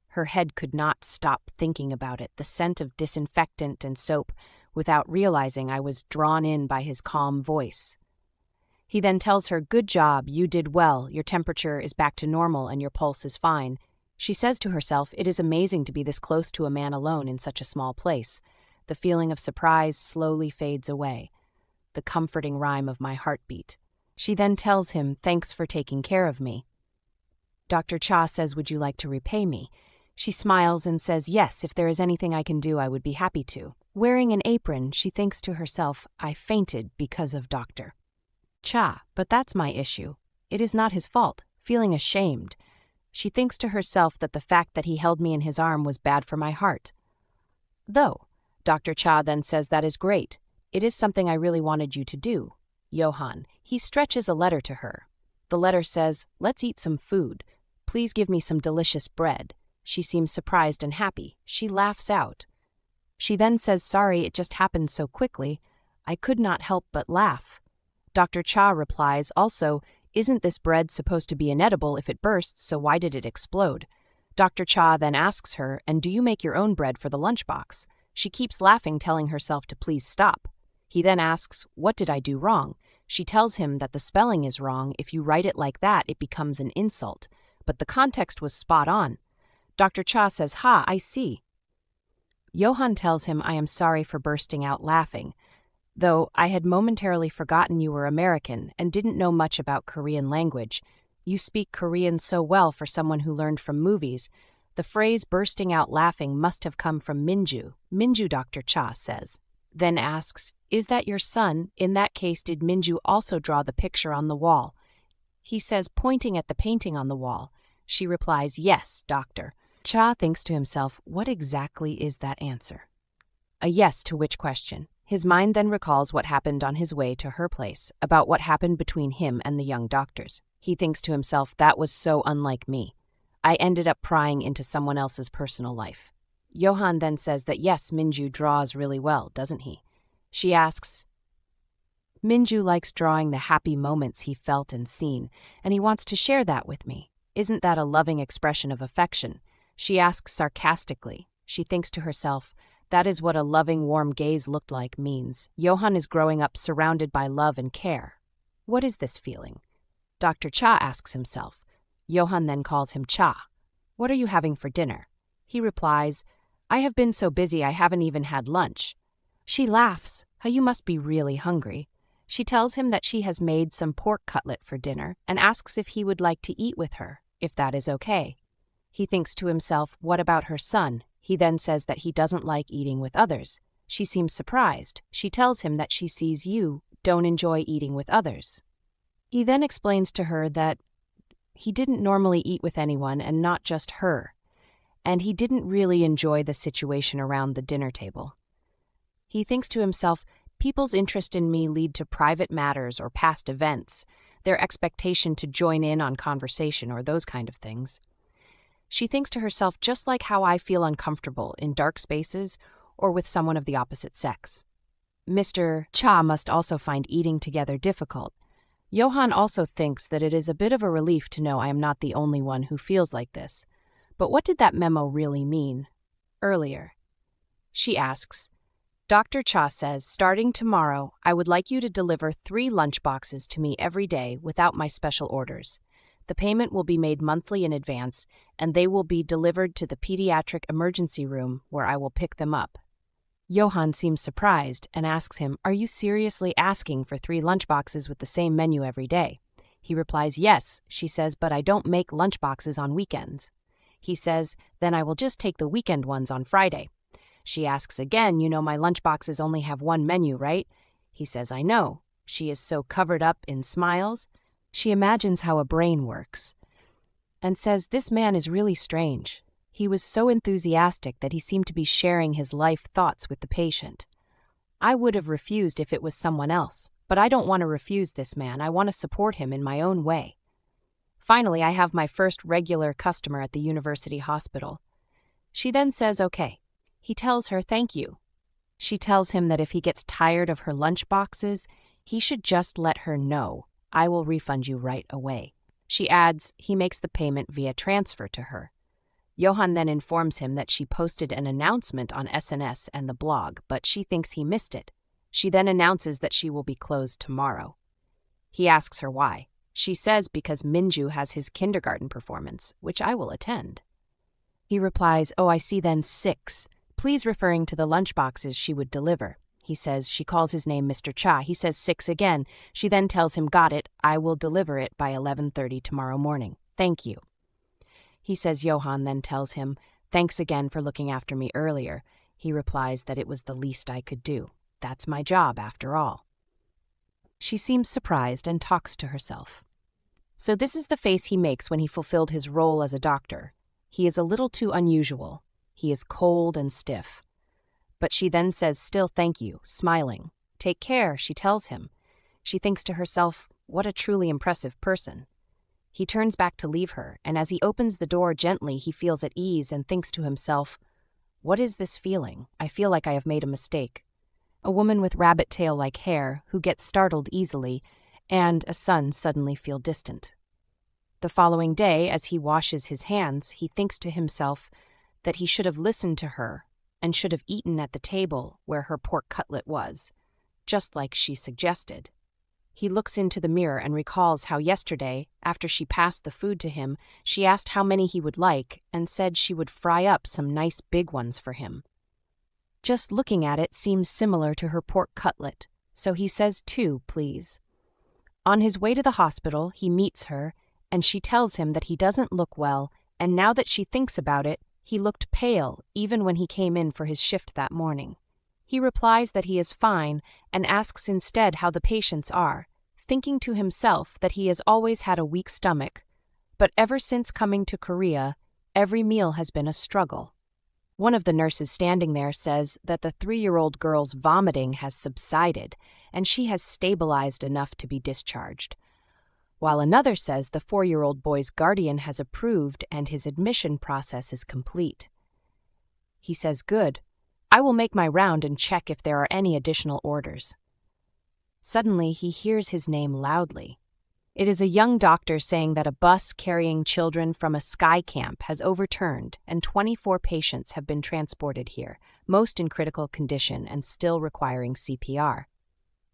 Her head could not stop thinking about it, the scent of disinfectant and soap, without realizing I was drawn in by his calm voice. He then tells her, good job, you did well, your temperature is back to normal and your pulse is fine. She says to herself, it is amazing to be this close to a man alone in such a small place. The feeling of surprise slowly fades away. The comforting rhyme of my heartbeat. She then tells him, thanks for taking care of me. Dr. Cha says, would you like to repay me? She smiles and says, yes, if there is anything I can do, I would be happy to. Wearing an apron, she thinks to herself, I fainted because of Dr. Cha, but that's my issue. It is not his fault. Feeling ashamed, she thinks to herself that the fact that he held me in his arm was bad for my heart. Though, Dr. Cha then says that is great. It is something I really wanted you to do. Johan, he stretches a letter to her. The letter says, let's eat some food. Please give me some delicious bread. She seems surprised and happy. She laughs out. She then says, sorry, it just happened so quickly. I could not help but laugh. Dr. Cha replies, also, isn't this bread supposed to be inedible if it bursts, so why did it explode? Dr. Cha then asks her, and do you make your own bread for the lunchbox? She keeps laughing, telling herself to please stop. He then asks, what did I do wrong? She tells him that the spelling is wrong. If you write it like that, it becomes an insult. But the context was spot on. Dr. Cha says, ha, I see. Johan tells him, I am sorry for bursting out laughing. Though I had momentarily forgotten you were American and didn't know much about Korean language. You speak Korean so well for someone who learned from movies. The phrase bursting out laughing must have come from Minju. Minju, Dr. Cha says. Then asks, is that your son? In that case, did Minju also draw the picture on the wall? He says, pointing at the painting on the wall. She replies, yes, doctor. Cha thinks to himself, what exactly is that answer? A yes to which question? His mind then recalls what happened on his way to her place, about what happened between him and the young doctors. He thinks to himself, that was so unlike me. I ended up prying into someone else's personal life. Johan then says that yes, Minju draws really well, doesn't he? She asks, Minju likes drawing the happy moments he felt and seen, and he wants to share that with me. Isn't that a loving expression of affection? She asks sarcastically. She thinks to herself, that is what a loving, warm gaze looked like means. Johan is growing up surrounded by love and care. What is this feeling? Dr. Cha asks himself. Johan then calls him Cha. What are you having for dinner? He replies, I have been so busy I haven't even had lunch. She laughs. How you must be really hungry. She tells him that she has made some pork cutlet for dinner and asks if he would like to eat with her, if that is okay. He thinks to himself, what about her son? He then says that he doesn't like eating with others. She seems surprised. She tells him that she sees you don't enjoy eating with others. He then explains to her that he didn't normally eat with anyone and not just her, and he didn't really enjoy the situation around the dinner table. He thinks to himself, people's interest in me lead to private matters or past events, their expectation to join in on conversation or those kind of things. She thinks to herself, just like how I feel uncomfortable in dark spaces or with someone of the opposite sex. Mr. Cha must also find eating together difficult. Johan also thinks that it is a bit of a relief to know I am not the only one who feels like this. But what did that memo really mean? Earlier, she asks, Dr. Cha says, starting tomorrow, I would like you to deliver 3 lunchboxes to me every day without my special orders. The payment will be made monthly in advance, and they will be delivered to the pediatric emergency room where I will pick them up. Johan seems surprised and asks him, are you seriously asking for 3 lunchboxes with the same menu every day? He replies, yes, she says, but I don't make lunchboxes on weekends. He says, then I will just take the weekend ones on Friday. She asks again, you know my lunchboxes only have 1 menu, right? He says, I know. She is so covered up in smiles. She imagines how a brain works and says, this man is really strange. He was so enthusiastic that he seemed to be sharing his life thoughts with the patient. I would have refused if it was someone else, but I don't want to refuse this man. I want to support him in my own way. Finally, I have my first regular customer at the university hospital. She then says, okay. He tells her thank you. She tells him that if he gets tired of her lunch boxes, he should just let her know. I will refund you right away. She adds he makes the payment via transfer to her. Johan then informs him that she posted an announcement on SNS and the blog, but she thinks he missed it. She then announces that she will be closed tomorrow. He asks her why. She says because Minju has his kindergarten performance, which I will attend. He replies, oh, I see then 6. Please referring to the lunchboxes she would deliver. He says she calls his name Mr. Cha. He says 6 again. She then tells him, got it, I will deliver it by 11:30 tomorrow morning. Thank you. He says Johan then tells him, "Thanks again for looking after me earlier." He replies that it was the least I could do. That's my job, after all. She seems surprised and talks to herself. So this is the face he makes when he fulfilled his role as a doctor. He is a little too unusual. He is cold and stiff. But she then says, "Still thank you," smiling. "Take care," she tells him. She thinks to herself, what a truly impressive person. He turns back to leave her, and as he opens the door gently, he feels at ease and thinks to himself, "What is this feeling? I feel like I have made a mistake." A woman with rabbit tail-like hair who gets startled easily, and a son suddenly feel distant. The following day, as he washes his hands, he thinks to himself that he should have listened to her and should have eaten at the table where her pork cutlet was, just like she suggested. He looks into the mirror and recalls how yesterday, after she passed the food to him, she asked how many he would like and said she would fry up some nice big ones for him. Just looking at it seems similar to her pork cutlet, so he says 2, please. On his way to the hospital, he meets her, and she tells him that he doesn't look well, and now that she thinks about it, he looked pale even when he came in for his shift that morning. He replies that he is fine and asks instead how the patients are, thinking to himself that he has always had a weak stomach, but ever since coming to Korea, every meal has been a struggle. One of the nurses standing there says that the 3-year-old girl's vomiting has subsided and she has stabilized enough to be discharged, while another says the 4-year-old boy's guardian has approved and his admission process is complete. He says, "Good. I will make my round and check if there are any additional orders." Suddenly, he hears his name loudly. It is a young doctor saying that a bus carrying children from a sky camp has overturned and 24 patients have been transported here, most in critical condition and still requiring CPR.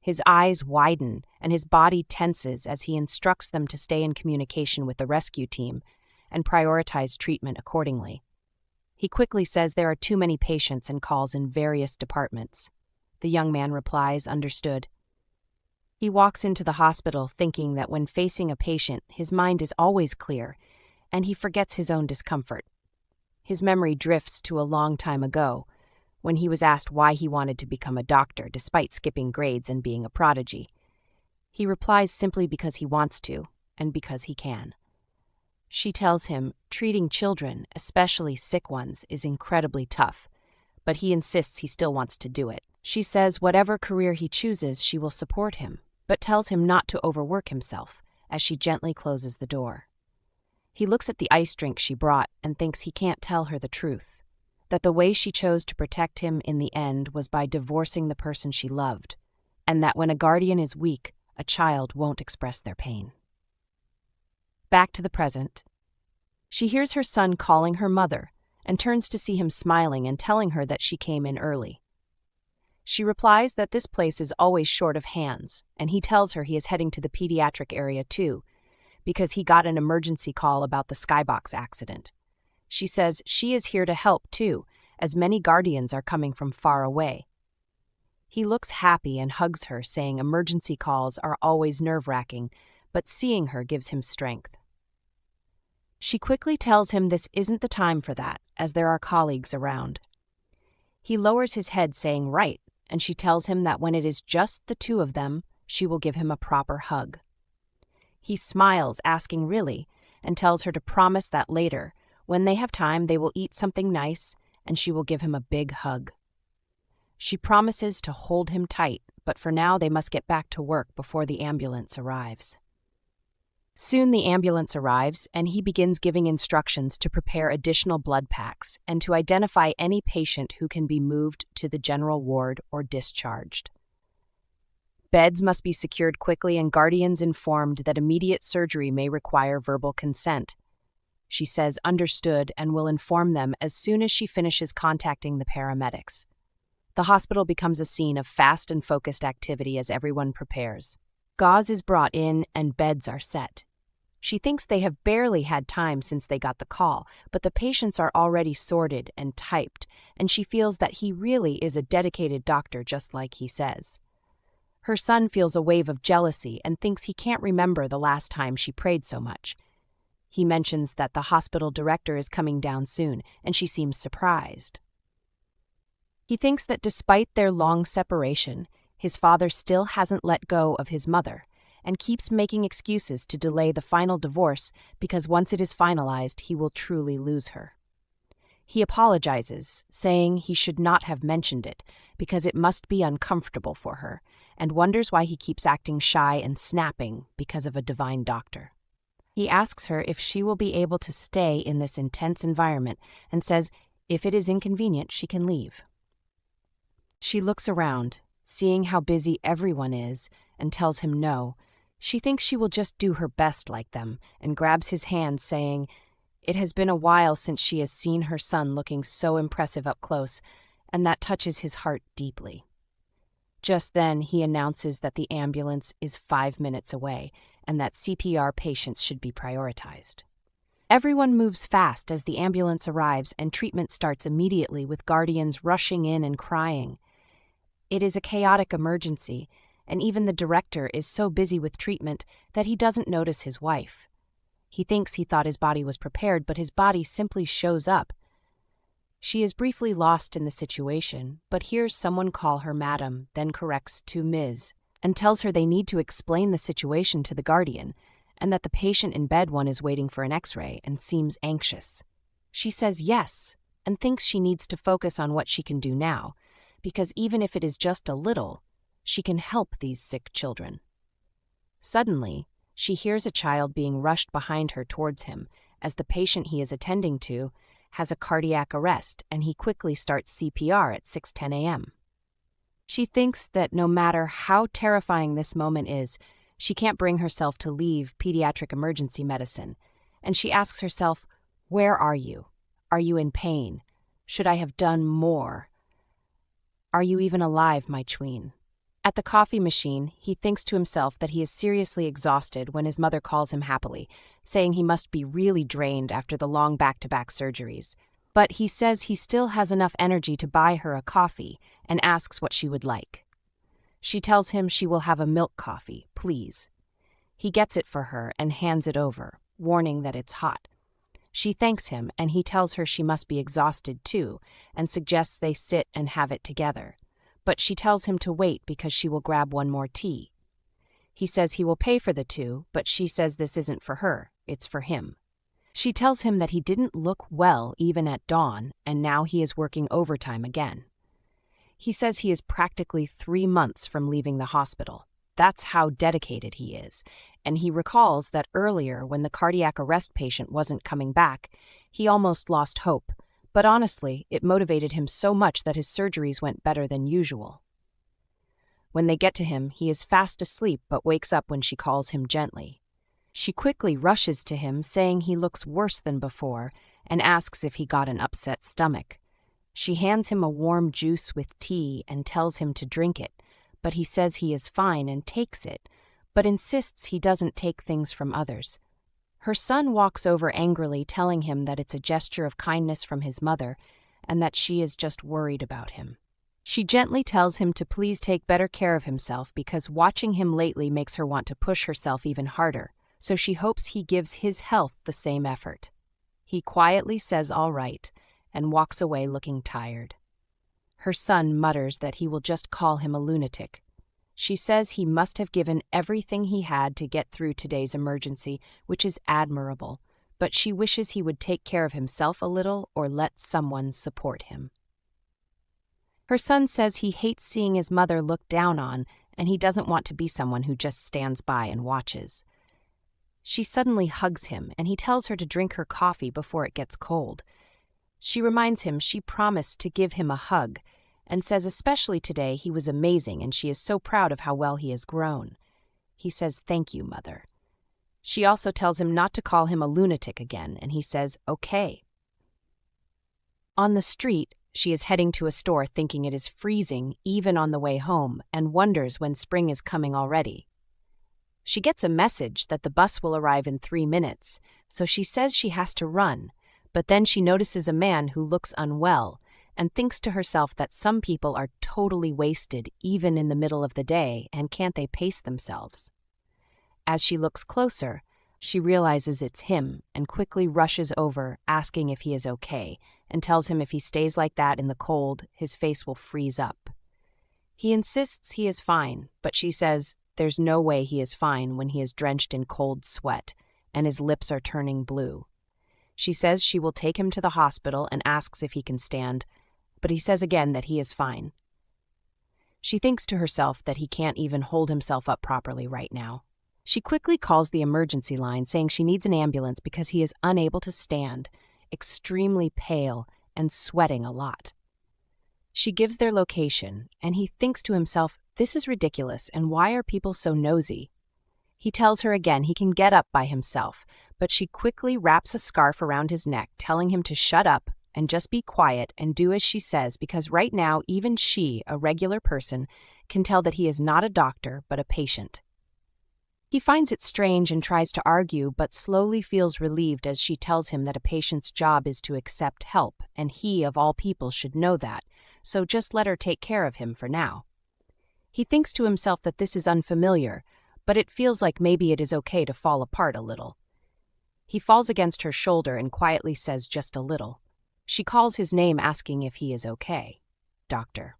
His eyes widen and his body tenses as he instructs them to stay in communication with the rescue team and prioritize treatment accordingly. He quickly says there are too many patients and calls in various departments. The young man replies, "Understood." He walks into the hospital thinking that when facing a patient, his mind is always clear, and he forgets his own discomfort. His memory drifts to a long time ago, when he was asked why he wanted to become a doctor despite skipping grades and being a prodigy. He replies simply because he wants to, and because he can. She tells him treating children, especially sick ones, is incredibly tough, but he insists he still wants to do it. She says whatever career he chooses, she will support him, but tells him not to overwork himself, as she gently closes the door. He looks at the ice drink she brought and thinks he can't tell her the truth, that the way she chose to protect him in the end was by divorcing the person she loved, and that when a guardian is weak, a child won't express their pain. Back to the present. She hears her son calling her mother and turns to see him smiling and telling her that she came in early. She replies that this place is always short of hands, and he tells her he is heading to the pediatric area too, because he got an emergency call about the skybox accident. She says she is here to help too, as many guardians are coming from far away. He looks happy and hugs her, saying emergency calls are always nerve-wracking, but seeing her gives him strength. She quickly tells him this isn't the time for that, as there are colleagues around. He lowers his head, saying right, and she tells him that when it is just the two of them, she will give him a proper hug. He smiles, asking really, and tells her to promise that later, when they have time, they will eat something nice, and she will give him a big hug. She promises to hold him tight, but for now they must get back to work before the ambulance arrives. Soon the ambulance arrives, and he begins giving instructions to prepare additional blood packs and to identify any patient who can be moved to the general ward or discharged. Beds must be secured quickly and guardians informed that immediate surgery may require verbal consent. She says understood and will inform them as soon as she finishes contacting the paramedics. The hospital becomes a scene of fast and focused activity as everyone prepares. Gauze is brought in and beds are set. She thinks they have barely had time since they got the call, but the patients are already sorted and typed, and she feels that he really is a dedicated doctor just like he says. Her son feels a wave of jealousy and thinks he can't remember the last time she prayed so much. He mentions that the hospital director is coming down soon, and she seems surprised. He thinks that despite their long separation, his father still hasn't let go of his mother and keeps making excuses to delay the final divorce because once it is finalized, he will truly lose her. He apologizes, saying he should not have mentioned it because it must be uncomfortable for her, and wonders why he keeps acting shy and snapping because of a divine doctor. He asks her if she will be able to stay in this intense environment and says if it is inconvenient, she can leave. She looks around, seeing how busy everyone is, and tells him no. She thinks she will just do her best like them and grabs his hand, saying it has been a while since she has seen her son looking so impressive up close, and that touches his heart deeply. Just then, he announces that the ambulance is 5 minutes away and that CPR patients should be prioritized. Everyone moves fast as the ambulance arrives and treatment starts immediately with guardians rushing in and crying. It is a chaotic emergency, and even the director is so busy with treatment that he doesn't notice his wife. He thinks he thought his body was prepared, but his body simply shows up. She is briefly lost in the situation, but hears someone call her madam, then corrects to Ms., and tells her they need to explain the situation to the guardian, and that the patient in bed 1 is waiting for an x-ray and seems anxious. She says yes, and thinks she needs to focus on what she can do now, because even if it is just a little, she can help these sick children. Suddenly, she hears a child being rushed behind her towards him, as the patient he is attending to has a cardiac arrest, and he quickly starts CPR at 6:10 a.m. She thinks that no matter how terrifying this moment is, she can't bring herself to leave pediatric emergency medicine, and she asks herself, where are you? Are you in pain? Should I have done more? Are you even alive, my tween? At the coffee machine, he thinks to himself that he is seriously exhausted when his mother calls him happily, saying he must be really drained after the long back-to-back surgeries. But he says he still has enough energy to buy her a coffee and asks what she would like. She tells him she will have a milk coffee, please. He gets it for her and hands it over, warning that it's hot. She thanks him, and he tells her she must be exhausted too, and suggests they sit and have it together. But she tells him to wait because she will grab one more tea. He says he will pay for the 2, but she says this isn't for her, it's for him. She tells him that he didn't look well even at dawn, and now he is working overtime again. He says he is practically 3 months from leaving the hospital. That's how dedicated he is, and he recalls that earlier when the cardiac arrest patient wasn't coming back, he almost lost hope. But honestly, it motivated him so much that his surgeries went better than usual. When they get to him, he is fast asleep but wakes up when she calls him gently. She quickly rushes to him, saying he looks worse than before, and asks if he got an upset stomach. She hands him a warm juice with tea and tells him to drink it, but he says he is fine and takes it, but insists he doesn't take things from others. Her son walks over angrily, telling him that it's a gesture of kindness from his mother and that she is just worried about him. She gently tells him to please take better care of himself because watching him lately makes her want to push herself even harder, so she hopes he gives his health the same effort. He quietly says all right and walks away looking tired. Her son mutters that he will just call him a lunatic. She says he must have given everything he had to get through today's emergency, which is admirable, but she wishes he would take care of himself a little or let someone support him. Her son says he hates seeing his mother looked down on, and he doesn't want to be someone who just stands by and watches. She suddenly hugs him, and he tells her to drink her coffee before it gets cold. She reminds him she promised to give him a hug, and says especially today he was amazing and she is so proud of how well he has grown. He says, "Thank you, Mother." She also tells him not to call him a lunatic again, and he says, "Okay." On the street, she is heading to a store thinking it is freezing even on the way home and wonders when spring is coming already. She gets a message that the bus will arrive in 3 minutes, so she says she has to run, but then she notices a man who looks unwell and thinks to herself that some people are totally wasted even in the middle of the day, and can't they pace themselves? As she looks closer, She realizes it's him and quickly rushes over, asking if he is okay, and tells him if he stays like that in the cold, his face will freeze up. He insists he is fine, but she says there's no way he is fine when he is drenched in cold sweat and his lips are turning blue. She says she will take him to the hospital and asks if he can stand, but he says again that he is fine. She thinks to herself that he can't even hold himself up properly right now. She quickly calls the emergency line, saying she needs an ambulance because he is unable to stand, extremely pale, and sweating a lot. She gives their location, and he thinks to himself, this is ridiculous, and why are people so nosy? He tells her again he can get up by himself, but she quickly wraps a scarf around his neck, telling him to shut up and just be quiet and do as she says, because right now even she, a regular person, can tell that he is not a doctor but a patient. He finds it strange and tries to argue, but slowly feels relieved as she tells him that a patient's job is to accept help, and he, of all people, should know that, so just let her take care of him for now. He thinks to himself that this is unfamiliar, but it feels like maybe it is okay to fall apart a little. He falls against her shoulder and quietly says just a little. She calls his name asking if he is okay. Doctor.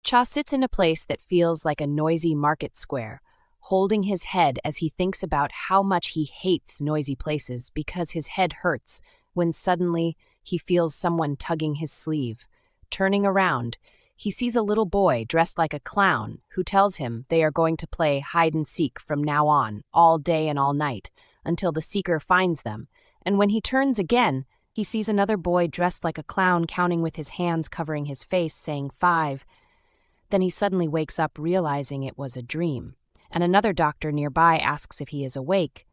Cha sits in a place that feels like a noisy market square, holding his head as he thinks about how much he hates noisy places because his head hurts when suddenly he feels someone tugging his sleeve. Turning around, he sees a little boy dressed like a clown who tells him they are going to play hide-and-seek from now on, all day and all night, until the seeker finds them, and when he turns again, he sees another boy dressed like a clown counting with his hands covering his face, saying 5. Then he suddenly wakes up realizing it was a dream, and another doctor nearby asks if he is awake,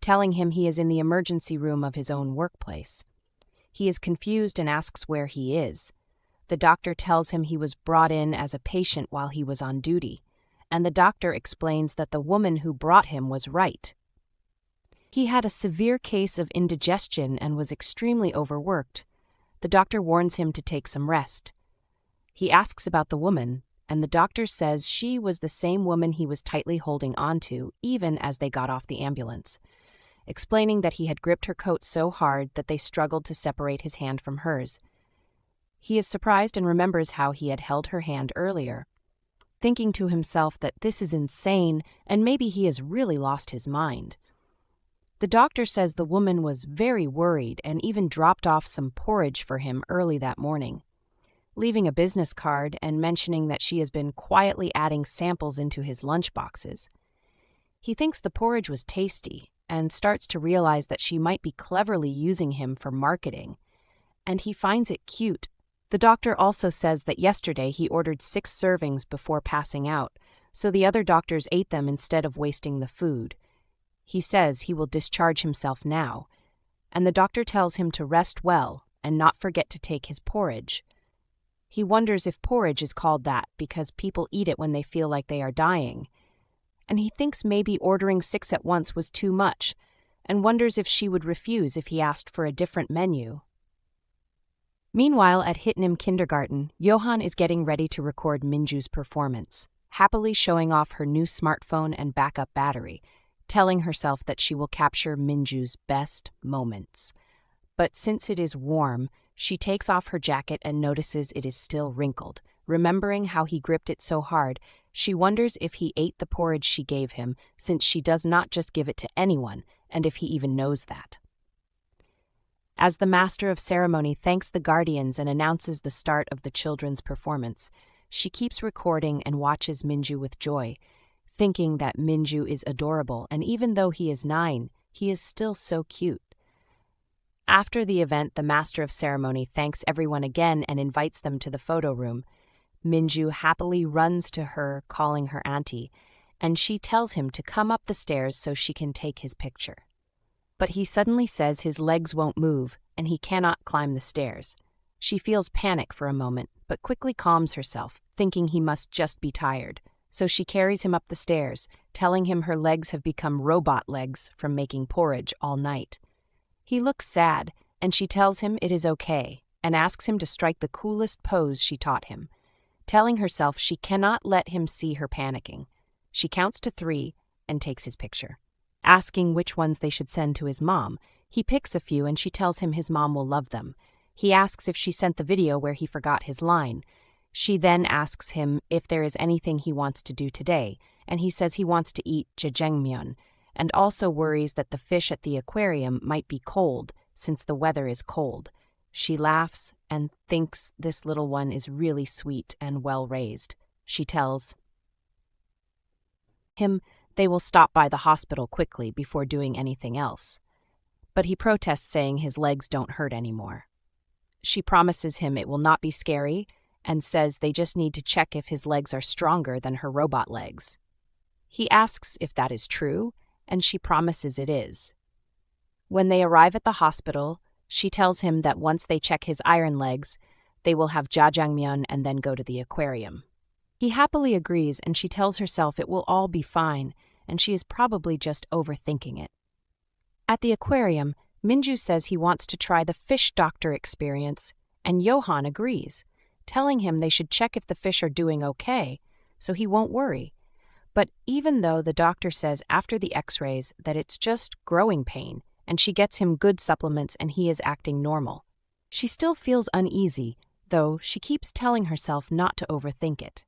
telling him he is in the emergency room of his own workplace. He is confused and asks where he is. The doctor tells him he was brought in as a patient while he was on duty, and the doctor explains that the woman who brought him was right. He had a severe case of indigestion and was extremely overworked. The doctor warns him to take some rest. He asks about the woman, and the doctor says she was the same woman he was tightly holding onto even as they got off the ambulance, explaining that he had gripped her coat so hard that they struggled to separate his hand from hers. He is surprised and remembers how he had held her hand earlier, thinking to himself that this is insane and maybe he has really lost his mind. The doctor says the woman was very worried and even dropped off some porridge for him early that morning, leaving a business card and mentioning that she has been quietly adding samples into his lunchboxes. He thinks the porridge was tasty and starts to realize that she might be cleverly using him for marketing, and he finds it cute. The doctor also says that yesterday he ordered 6 servings before passing out, so the other doctors ate them instead of wasting the food. He says he will discharge himself now, and the doctor tells him to rest well and not forget to take his porridge. He wonders if porridge is called that because people eat it when they feel like they are dying, and he thinks maybe ordering 6 at once was too much, and wonders if she would refuse if he asked for a different menu. Meanwhile, at Hitnam Kindergarten, Johan is getting ready to record Minju's performance, happily showing off her new smartphone and backup battery, telling herself that she will capture Minju's best moments. But since it is warm, she takes off her jacket and notices it is still wrinkled. Remembering how he gripped it so hard, she wonders if he ate the porridge she gave him, since she does not just give it to anyone, and if he even knows that. As the master of ceremony thanks the guardians and announces the start of the children's performance, she keeps recording and watches Minju with joy, thinking that Minju is adorable, and even though he is 9, he is still so cute. After the event, the master of ceremony thanks everyone again and invites them to the photo room. Minju happily runs to her, calling her auntie, and she tells him to come up the stairs so she can take his picture. But he suddenly says his legs won't move and he cannot climb the stairs. She feels panic for a moment, but quickly calms herself, thinking he must just be tired. So she carries him up the stairs, telling him her legs have become robot legs from making porridge all night. He looks sad, and she tells him it is okay, and asks him to strike the coolest pose she taught him, telling herself she cannot let him see her panicking. She counts to 3 and takes his picture. asking which ones they should send to his mom. He picks a few and she tells him his mom will love them. He asks if she sent the video where he forgot his line. She then asks him if there is anything he wants to do today, and he says he wants to eat jjajangmyeon, and also worries that the fish at the aquarium might be cold since the weather is cold. She laughs and thinks this little one is really sweet and well-raised. She tells him they will stop by the hospital quickly before doing anything else. But he protests, saying his legs don't hurt anymore. She promises him it will not be scary and says they just need to check if his legs are stronger than her robot legs. He asks if that is true, and she promises it is. When they arrive at the hospital, she tells him that once they check his iron legs, they will have jjajangmyeon and then go to the aquarium. He happily agrees, and she tells herself it will all be fine, and she is probably just overthinking it. At the aquarium, Minju says he wants to try the fish doctor experience, and Johan agrees, telling him they should check if the fish are doing okay, so he won't worry. But even though the doctor says after the x-rays that it's just growing pain, and she gets him good supplements and he is acting normal, she still feels uneasy, though she keeps telling herself not to overthink it.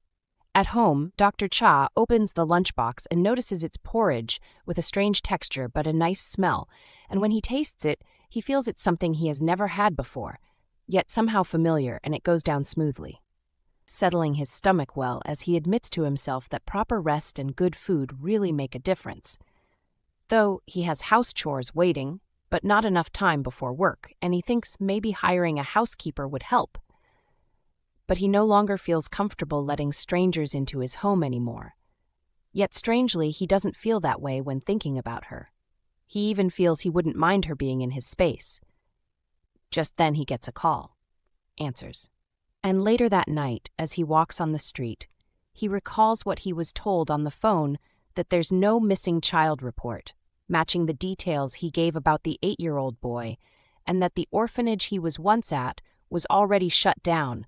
At home, Dr. Cha opens the lunchbox and notices it's porridge with a strange texture but a nice smell, and when he tastes it, he feels it's something he has never had before, yet somehow familiar, and it goes down smoothly, settling his stomach well as he admits to himself that proper rest and good food really make a difference. Though he has house chores waiting, but not enough time before work, and he thinks maybe hiring a housekeeper would help. But he no longer feels comfortable letting strangers into his home anymore. Yet strangely, he doesn't feel that way when thinking about her. He even feels he wouldn't mind her being in his space. Just then he gets a call. Answers. And later that night, as he walks on the street, he recalls what he was told on the phone, that there's no missing child report, matching the details he gave about the 8-year-old boy, and that the orphanage he was once at was already shut down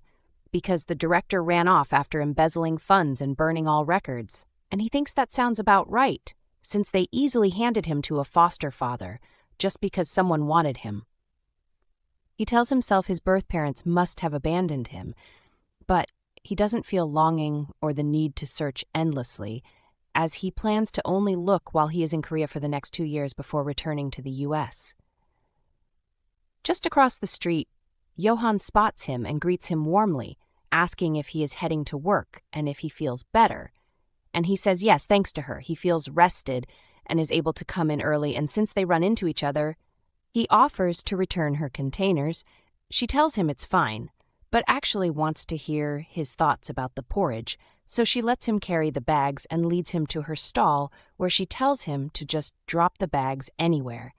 because the director ran off after embezzling funds and burning all records. And he thinks that sounds about right, since they easily handed him to a foster father just because someone wanted him. He tells himself his birth parents must have abandoned him, but he doesn't feel longing or the need to search endlessly, as he plans to only look while he is in Korea for the next 2 years before returning to the U.S. Just across the street, Johan spots him and greets him warmly, asking if he is heading to work and if he feels better. And he says yes, thanks to her. He feels rested and is able to come in early, and since they run into each other, he offers to return her containers. She tells him it's fine, but actually wants to hear his thoughts about the porridge, so she lets him carry the bags and leads him to her stall, where she tells him to just drop the bags anywhere.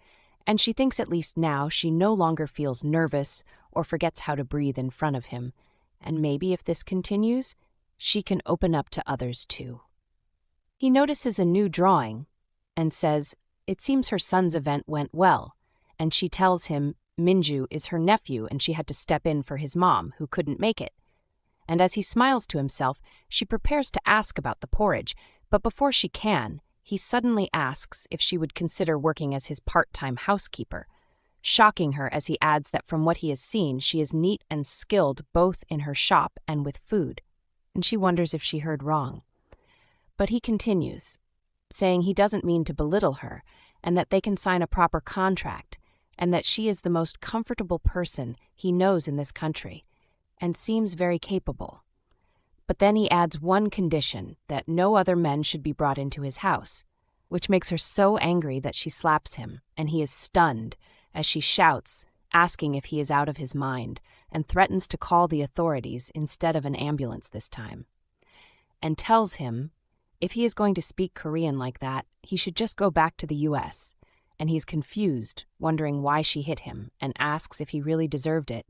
And she thinks at least now she no longer feels nervous or forgets how to breathe in front of him. And maybe if this continues, she can open up to others too. He notices a new drawing and says it seems her son's event went well, and she tells him Minju is her nephew and she had to step in for his mom, who couldn't make it. And as he smiles to himself, she prepares to ask about the porridge, but before she can, he suddenly asks if she would consider working as his part-time housekeeper, shocking her as he adds that from what he has seen, she is neat and skilled both in her shop and with food, and she wonders if she heard wrong. But he continues, saying he doesn't mean to belittle her, and that they can sign a proper contract, and that she is the most comfortable person he knows in this country, and seems very capable. But then he adds one condition, that no other men should be brought into his house, which makes her so angry that she slaps him, and he is stunned as she shouts, asking if he is out of his mind, and threatens to call the authorities instead of an ambulance this time, and tells him if he is going to speak Korean like that, he should just go back to the U.S., and he's confused, wondering why she hit him, and asks if he really deserved it.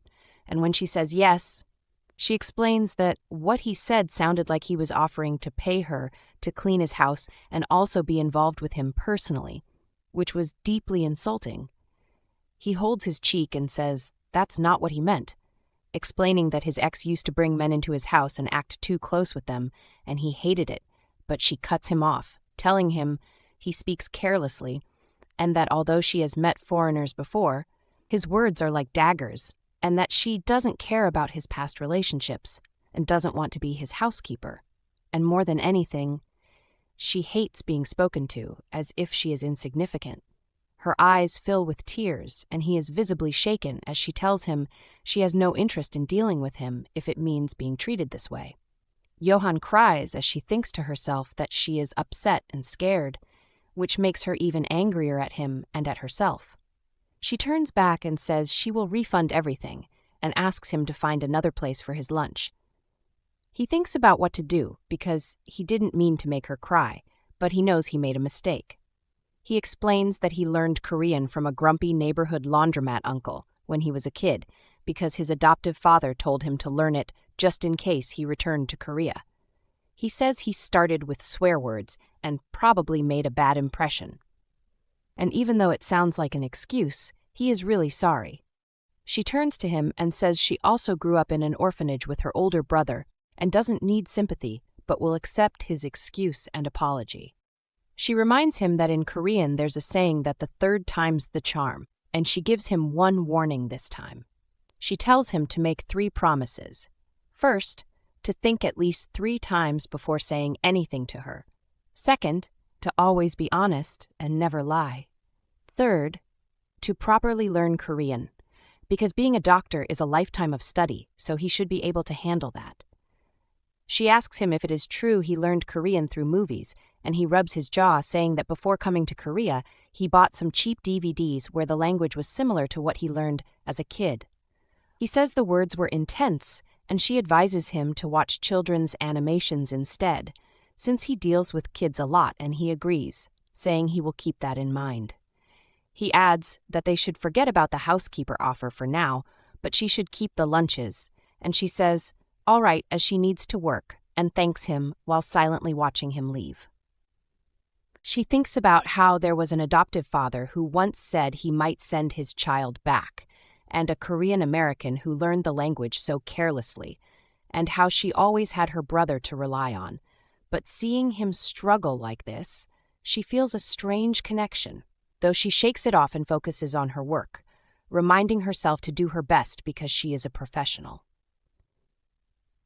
And when she says yes, she explains that what he said sounded like he was offering to pay her to clean his house and also be involved with him personally, which was deeply insulting. He holds his cheek and says that's not what he meant, explaining that his ex used to bring men into his house and act too close with them, and he hated it, but she cuts him off, telling him he speaks carelessly and that although she has met foreigners before, his words are like daggers, and that she doesn't care about his past relationships and doesn't want to be his housekeeper. And more than anything, she hates being spoken to as if she is insignificant. Her eyes fill with tears, and he is visibly shaken as she tells him she has no interest in dealing with him if it means being treated this way. Johan cries as she thinks to herself that she is upset and scared, which makes her even angrier at him and at herself. She turns back and says she will refund everything and asks him to find another place for his lunch. He thinks about what to do because he didn't mean to make her cry, but he knows he made a mistake. He explains that he learned Korean from a grumpy neighborhood laundromat uncle when he was a kid because his adoptive father told him to learn it just in case he returned to Korea. He says he started with swear words and probably made a bad impression. And even though it sounds like an excuse, he is really sorry. She turns to him and says she also grew up in an orphanage with her older brother and doesn't need sympathy, but will accept his excuse and apology. She reminds him that in Korean there's a saying that the third time's the charm, and she gives him one warning this time. She tells him to make 3 promises. First, to think at least 3 times before saying anything to her. Second, to always be honest and never lie. Third, to properly learn Korean, because being a doctor is a lifetime of study, so he should be able to handle that. She asks him if it is true he learned Korean through movies, and he rubs his jaw, saying that before coming to Korea, he bought some cheap DVDs where the language was similar to what he learned as a kid. He says the words were intense, and she advises him to watch children's animations instead, since he deals with kids a lot, and he agrees, saying he will keep that in mind. He adds that they should forget about the housekeeper offer for now, but she should keep the lunches, and she says, all right, as she needs to work, and thanks him while silently watching him leave. She thinks about how there was an adoptive father who once said he might send his child back, and a Korean American who learned the language so carelessly, and how she always had her brother to rely on. But seeing him struggle like this, she feels a strange connection, though she shakes it off and focuses on her work, reminding herself to do her best because she is a professional.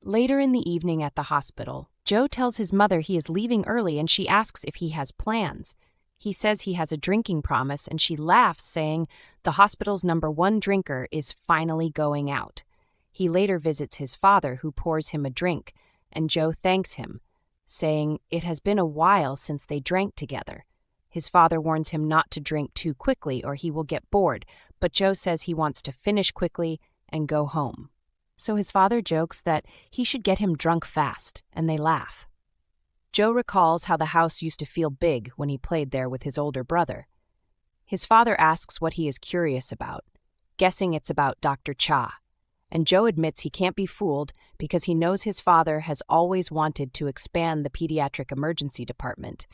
Later in the evening at the hospital, Joe tells his mother he is leaving early and she asks if he has plans. He says he has a drinking promise and she laughs, saying the hospital's #1 drinker is finally going out. He later visits his father, who pours him a drink, and Joe thanks him, saying it has been a while since they drank together. His father warns him not to drink too quickly or he will get bored, but Joe says he wants to finish quickly and go home. So his father jokes that he should get him drunk fast, and they laugh. Joe recalls how the house used to feel big when he played there with his older brother. His father asks what he is curious about, guessing it's about Dr. Cha, and Joe admits he can't be fooled because he knows his father has always wanted to expand the pediatric emergency department,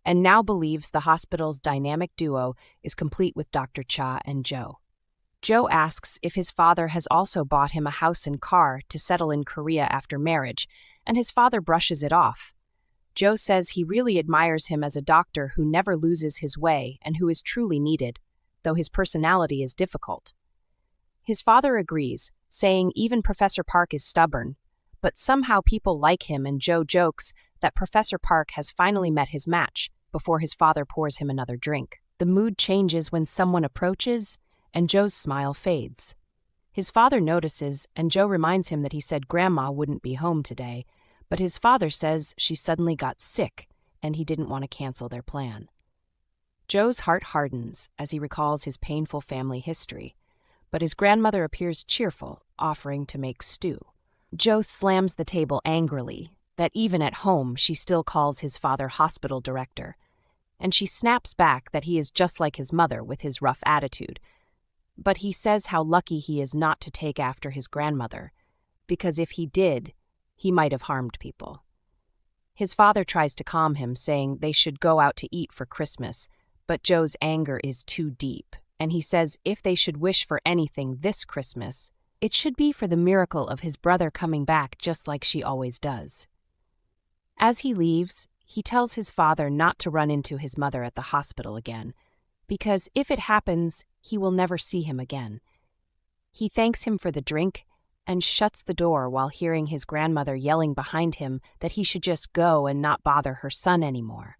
and now believes the hospital's dynamic duo is complete with Dr. Cha and Joe. Joe asks if his father has also bought him a house and car to settle in Korea after marriage, and his father brushes it off. Joe says he really admires him as a doctor who never loses his way and who is truly needed, though his personality is difficult. His father agrees, saying even Professor Park is stubborn, but somehow people like him, and Joe jokes that Professor Park has finally met his match before his father pours him another drink. The mood changes when someone approaches, and Joe's smile fades. His father notices, and Joe reminds him that he said Grandma wouldn't be home today, but his father says she suddenly got sick, and he didn't want to cancel their plan. Joe's heart hardens as he recalls his painful family history, but his grandmother appears cheerful, offering to make stew. Joe slams the table angrily, that even at home she still calls his father hospital director, and she snaps back that he is just like his mother with his rough attitude. But he says how lucky he is not to take after his grandmother, because if he did, he might have harmed people. His father tries to calm him, saying they should go out to eat for Christmas, but Joe's anger is too deep, and he says if they should wish for anything this Christmas, it should be for the miracle of his brother coming back just like she always does. As he leaves, he tells his father not to run into his mother at the hospital again, because if it happens, he will never see him again. He thanks him for the drink and shuts the door while hearing his grandmother yelling behind him that he should just go and not bother her son anymore.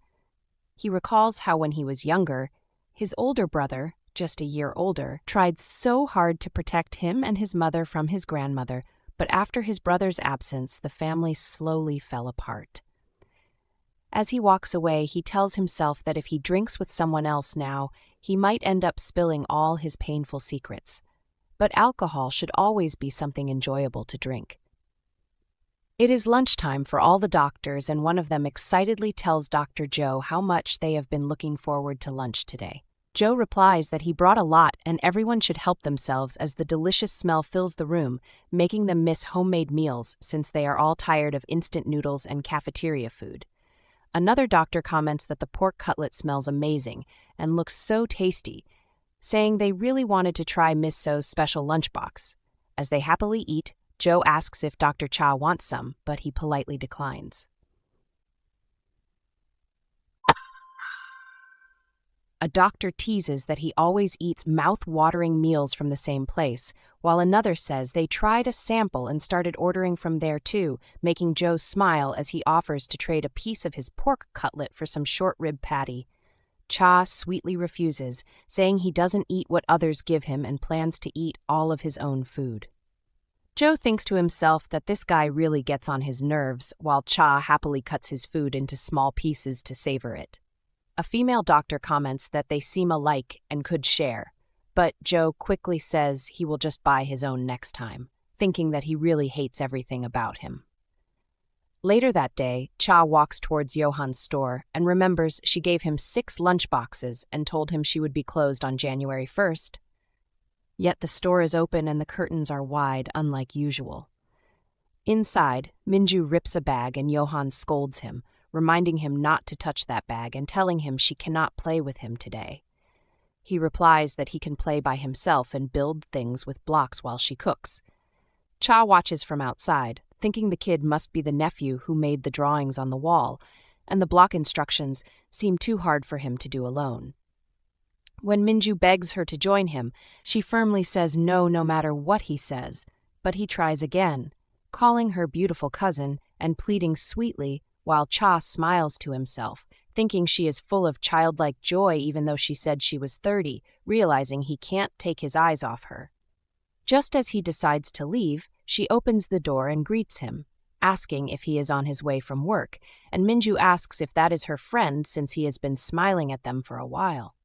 He recalls how when he was younger, his older brother, just a year older, tried so hard to protect him and his mother from his grandmother, but after his brother's absence, the family slowly fell apart. As he walks away, he tells himself that if he drinks with someone else now, he might end up spilling all his painful secrets. But alcohol should always be something enjoyable to drink. It is lunchtime for all the doctors, and one of them excitedly tells Dr. Joe how much they have been looking forward to lunch today. Joe replies that he brought a lot and everyone should help themselves as the delicious smell fills the room, making them miss homemade meals since they are all tired of instant noodles and cafeteria food. Another doctor comments that the pork cutlet smells amazing and looks so tasty, saying they really wanted to try Miss So's special lunchbox. As they happily eat, Joe asks if Dr. Cha wants some, but he politely declines. A doctor teases that he always eats mouth-watering meals from the same place, while another says they tried a sample and started ordering from there too, making Joe smile as he offers to trade a piece of his pork cutlet for some short rib patty. Cha sweetly refuses, saying he doesn't eat what others give him and plans to eat all of his own food. Joe thinks to himself that this guy really gets on his nerves, while Cha happily cuts his food into small pieces to savor it. A female doctor comments that they seem alike and could share, but Joe quickly says he will just buy his own next time, thinking that he really hates everything about him. Later that day, Cha walks towards Johan's store and remembers she gave him 6 lunchboxes and told him she would be closed on January 1st. Yet the store is open and the curtains are wide, unlike usual. Inside, Minju rips a bag and Johan scolds him, reminding him not to touch that bag and telling him she cannot play with him today. He replies that he can play by himself and build things with blocks while she cooks. Cha watches from outside, thinking the kid must be the nephew who made the drawings on the wall, and the block instructions seem too hard for him to do alone. When Minju begs her to join him, she firmly says no matter what he says, but he tries again, calling her beautiful cousin and pleading sweetly, while Cha smiles to himself, thinking she is full of childlike joy even though she said she was 30, realizing he can't take his eyes off her. Just as he decides to leave, she opens the door and greets him, asking if he is on his way from work, and Minju asks if that is her friend since he has been smiling at them for a while.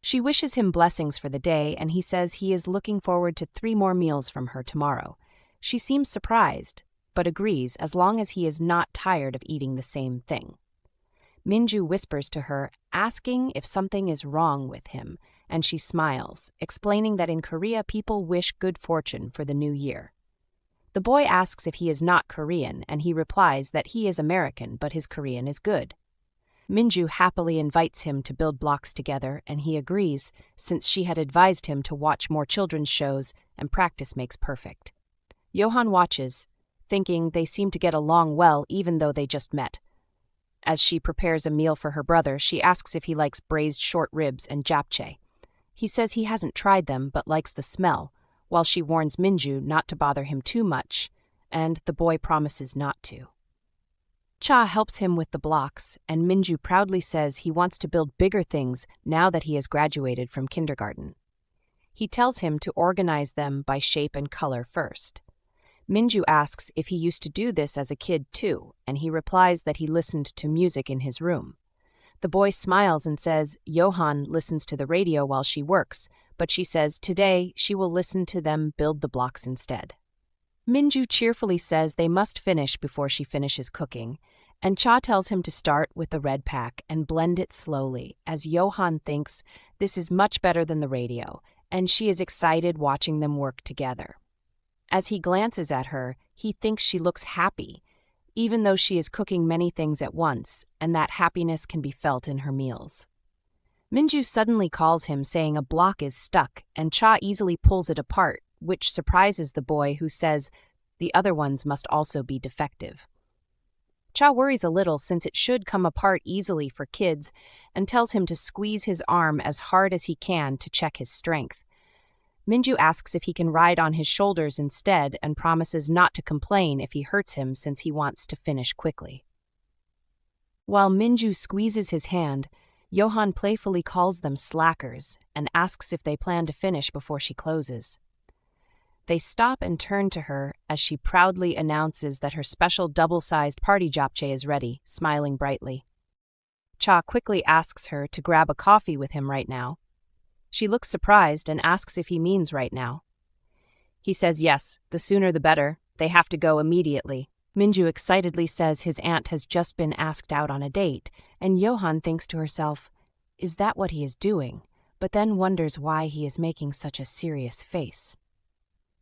She wishes him blessings for the day, and he says he is looking forward to 3 more meals from her tomorrow. She seems surprised, but agrees as long as he is not tired of eating the same thing. Minju whispers to her, asking if something is wrong with him, and she smiles, explaining that in Korea people wish good fortune for the new year. The boy asks if he is not Korean, and he replies that he is American, but his Korean is good. Minju happily invites him to build blocks together, and he agrees, since she had advised him to watch more children's shows, and practice makes perfect. Johan watches, thinking they seem to get along well even though they just met. As she prepares a meal for her brother, she asks if he likes braised short ribs and japchae. He says he hasn't tried them but likes the smell, while she warns Minju not to bother him too much, and the boy promises not to. Cha helps him with the blocks, and Minju proudly says he wants to build bigger things now that he has graduated from kindergarten. He tells him to organize them by shape and color first. Minju asks if he used to do this as a kid too, and he replies that he listened to music in his room. The boy smiles and says Johan listens to the radio while she works, but she says today she will listen to them build the blocks instead. Minju cheerfully says they must finish before she finishes cooking, and Cha tells him to start with the red pack and blend it slowly, as Johan thinks this is much better than the radio, and she is excited watching them work together. As he glances at her, he thinks she looks happy, even though she is cooking many things at once, and that happiness can be felt in her meals. Minju suddenly calls him, saying a block is stuck, and Cha easily pulls it apart, which surprises the boy, who says the other ones must also be defective. Cha worries a little since it should come apart easily for kids and tells him to squeeze his arm as hard as he can to check his strength. Minju asks if he can ride on his shoulders instead and promises not to complain if he hurts him since he wants to finish quickly. While Minju squeezes his hand, Johan playfully calls them slackers and asks if they plan to finish before she closes. They stop and turn to her as she proudly announces that her special double-sized party japchae is ready, smiling brightly. Cha quickly asks her to grab a coffee with him right now. She looks surprised and asks if he means right now. He says yes, the sooner the better. They have to go immediately. Minju excitedly says his aunt has just been asked out on a date, and Johan thinks to herself, is that what he is doing? But then wonders why he is making such a serious face.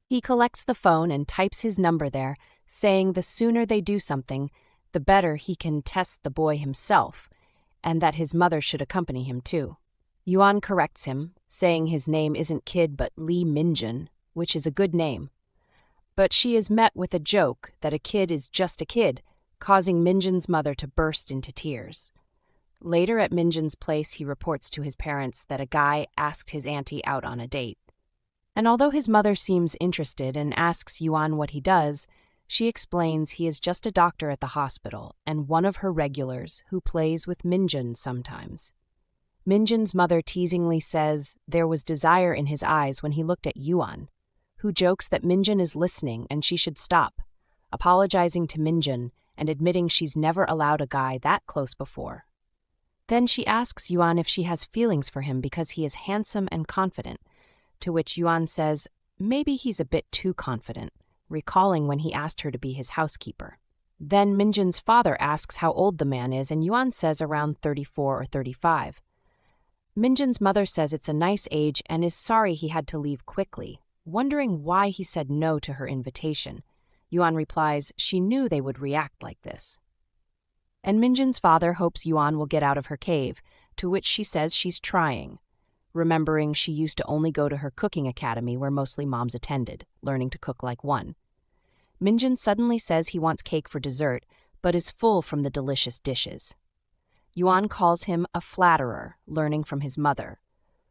He collects the phone and types his number there, saying the sooner they do something, the better he can test the boy himself, and that his mother should accompany him too. Yuan corrects him, saying his name isn't Kid but Lee Minjun, which is a good name. But she is met with a joke that a kid is just a kid, causing Minjun's mother to burst into tears. Later at Minjun's place, he reports to his parents that a guy asked his auntie out on a date. And although his mother seems interested and asks Yuan what he does, she explains he is just a doctor at the hospital and one of her regulars who plays with Minjun sometimes. Minjun's mother teasingly says there was desire in his eyes when he looked at Yuan, who jokes that Minjun is listening and she should stop, apologizing to Minjun and admitting she's never allowed a guy that close before. Then she asks Yuan if she has feelings for him because he is handsome and confident, to which Yuan says maybe he's a bit too confident, recalling when he asked her to be his housekeeper. Then Minjun's father asks how old the man is, and Yuan says around 34 or 35. Minjun's mother says it's a nice age and is sorry he had to leave quickly, wondering why he said no to her invitation. Yuan replies she knew they would react like this. And Minjun's father hopes Yuan will get out of her cave, to which she says she's trying, remembering she used to only go to her cooking academy where mostly moms attended, learning to cook like one. Minjun suddenly says he wants cake for dessert, but is full from the delicious dishes. Yuan calls him a flatterer, learning from his mother,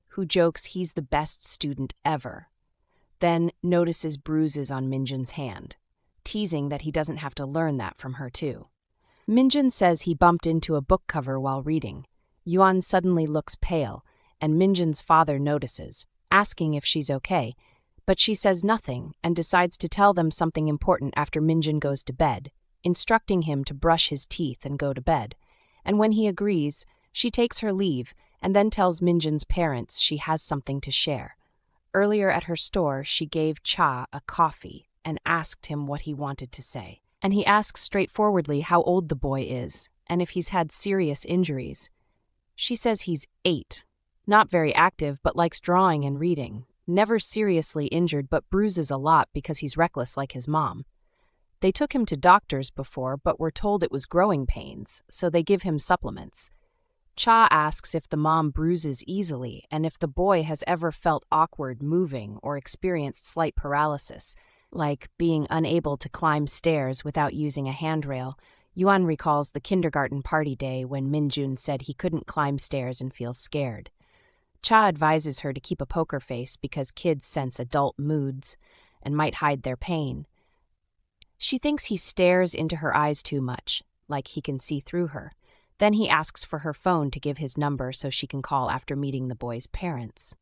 who jokes he's the best student ever. Then notices bruises on Minjun's hand, teasing that he doesn't have to learn that from her too. Minjun says he bumped into a book cover while reading. Yuan suddenly looks pale, and Minjun's father notices, asking if she's okay, but she says nothing and decides to tell them something important after Minjun goes to bed, instructing him to brush his teeth and go to bed. And when he agrees, she takes her leave and then tells Minjun's parents she has something to share. Earlier at her store, she gave Cha a coffee and asked him what he wanted to say. And he asks straightforwardly how old the boy is and if he's had serious injuries. She says he's 8, not very active but likes drawing and reading, never seriously injured but bruises a lot because he's reckless like his mom. They took him to doctors before but were told it was growing pains, so they give him supplements. Cha asks if the mom bruises easily and if the boy has ever felt awkward moving or experienced slight paralysis, like being unable to climb stairs without using a handrail. Yuan recalls the kindergarten party day when Minjun said he couldn't climb stairs and feels scared. Cha advises her to keep a poker face because kids sense adult moods and might hide their pain. She thinks he stares into her eyes too much, like he can see through her. Then he asks for her phone to give his number so she can call after meeting the boy's parents.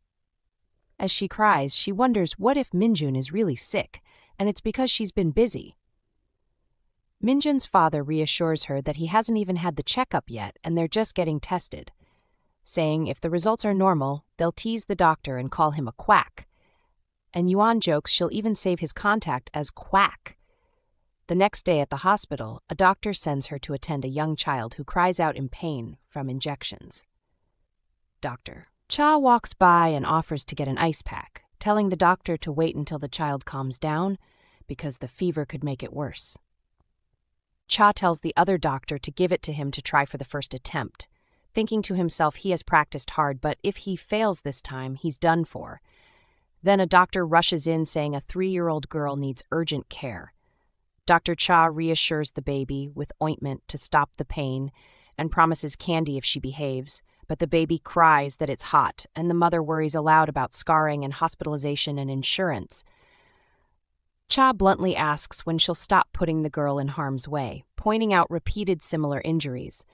As she cries, she wonders what if Minjun is really sick, and it's because she's been busy. Minjun's father reassures her that he hasn't even had the checkup yet and they're just getting tested, saying if the results are normal, they'll tease the doctor and call him a quack. And Yuan jokes she'll even save his contact as Quack. The next day at the hospital, a doctor sends her to attend a young child who cries out in pain from injections. Doctor. Cha walks by and offers to get an ice pack, telling the doctor to wait until the child calms down because the fever could make it worse. Cha tells the other doctor to give it to him to try for the first attempt, thinking to himself he has practiced hard, but if he fails this time, he's done for. Then a doctor rushes in saying a 3-year-old girl needs urgent care. Dr. Cha reassures the baby with ointment to stop the pain and promises candy if she behaves, but the baby cries that it's hot, and the mother worries aloud about scarring and hospitalization and insurance. Cha bluntly asks when she'll stop putting the girl in harm's way, pointing out repeated similar injuries,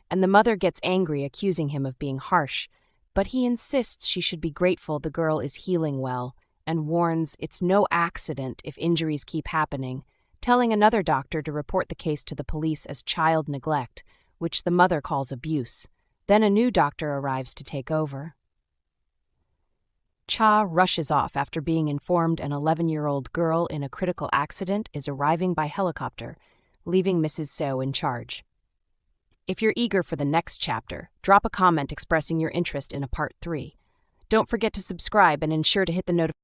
and the mother gets angry, accusing him of being harsh, but he insists she should be grateful the girl is healing well and warns it's no accident if injuries keep happening, telling another doctor to report the case to the police as child neglect, which the mother calls abuse. Then a new doctor arrives to take over. Cha rushes off after being informed an 11-year-old girl in a critical accident is arriving by helicopter, leaving Mrs. Seo in charge. If you're eager for the next chapter, drop a comment expressing your interest in a part 3. Don't forget to subscribe and ensure to hit the notification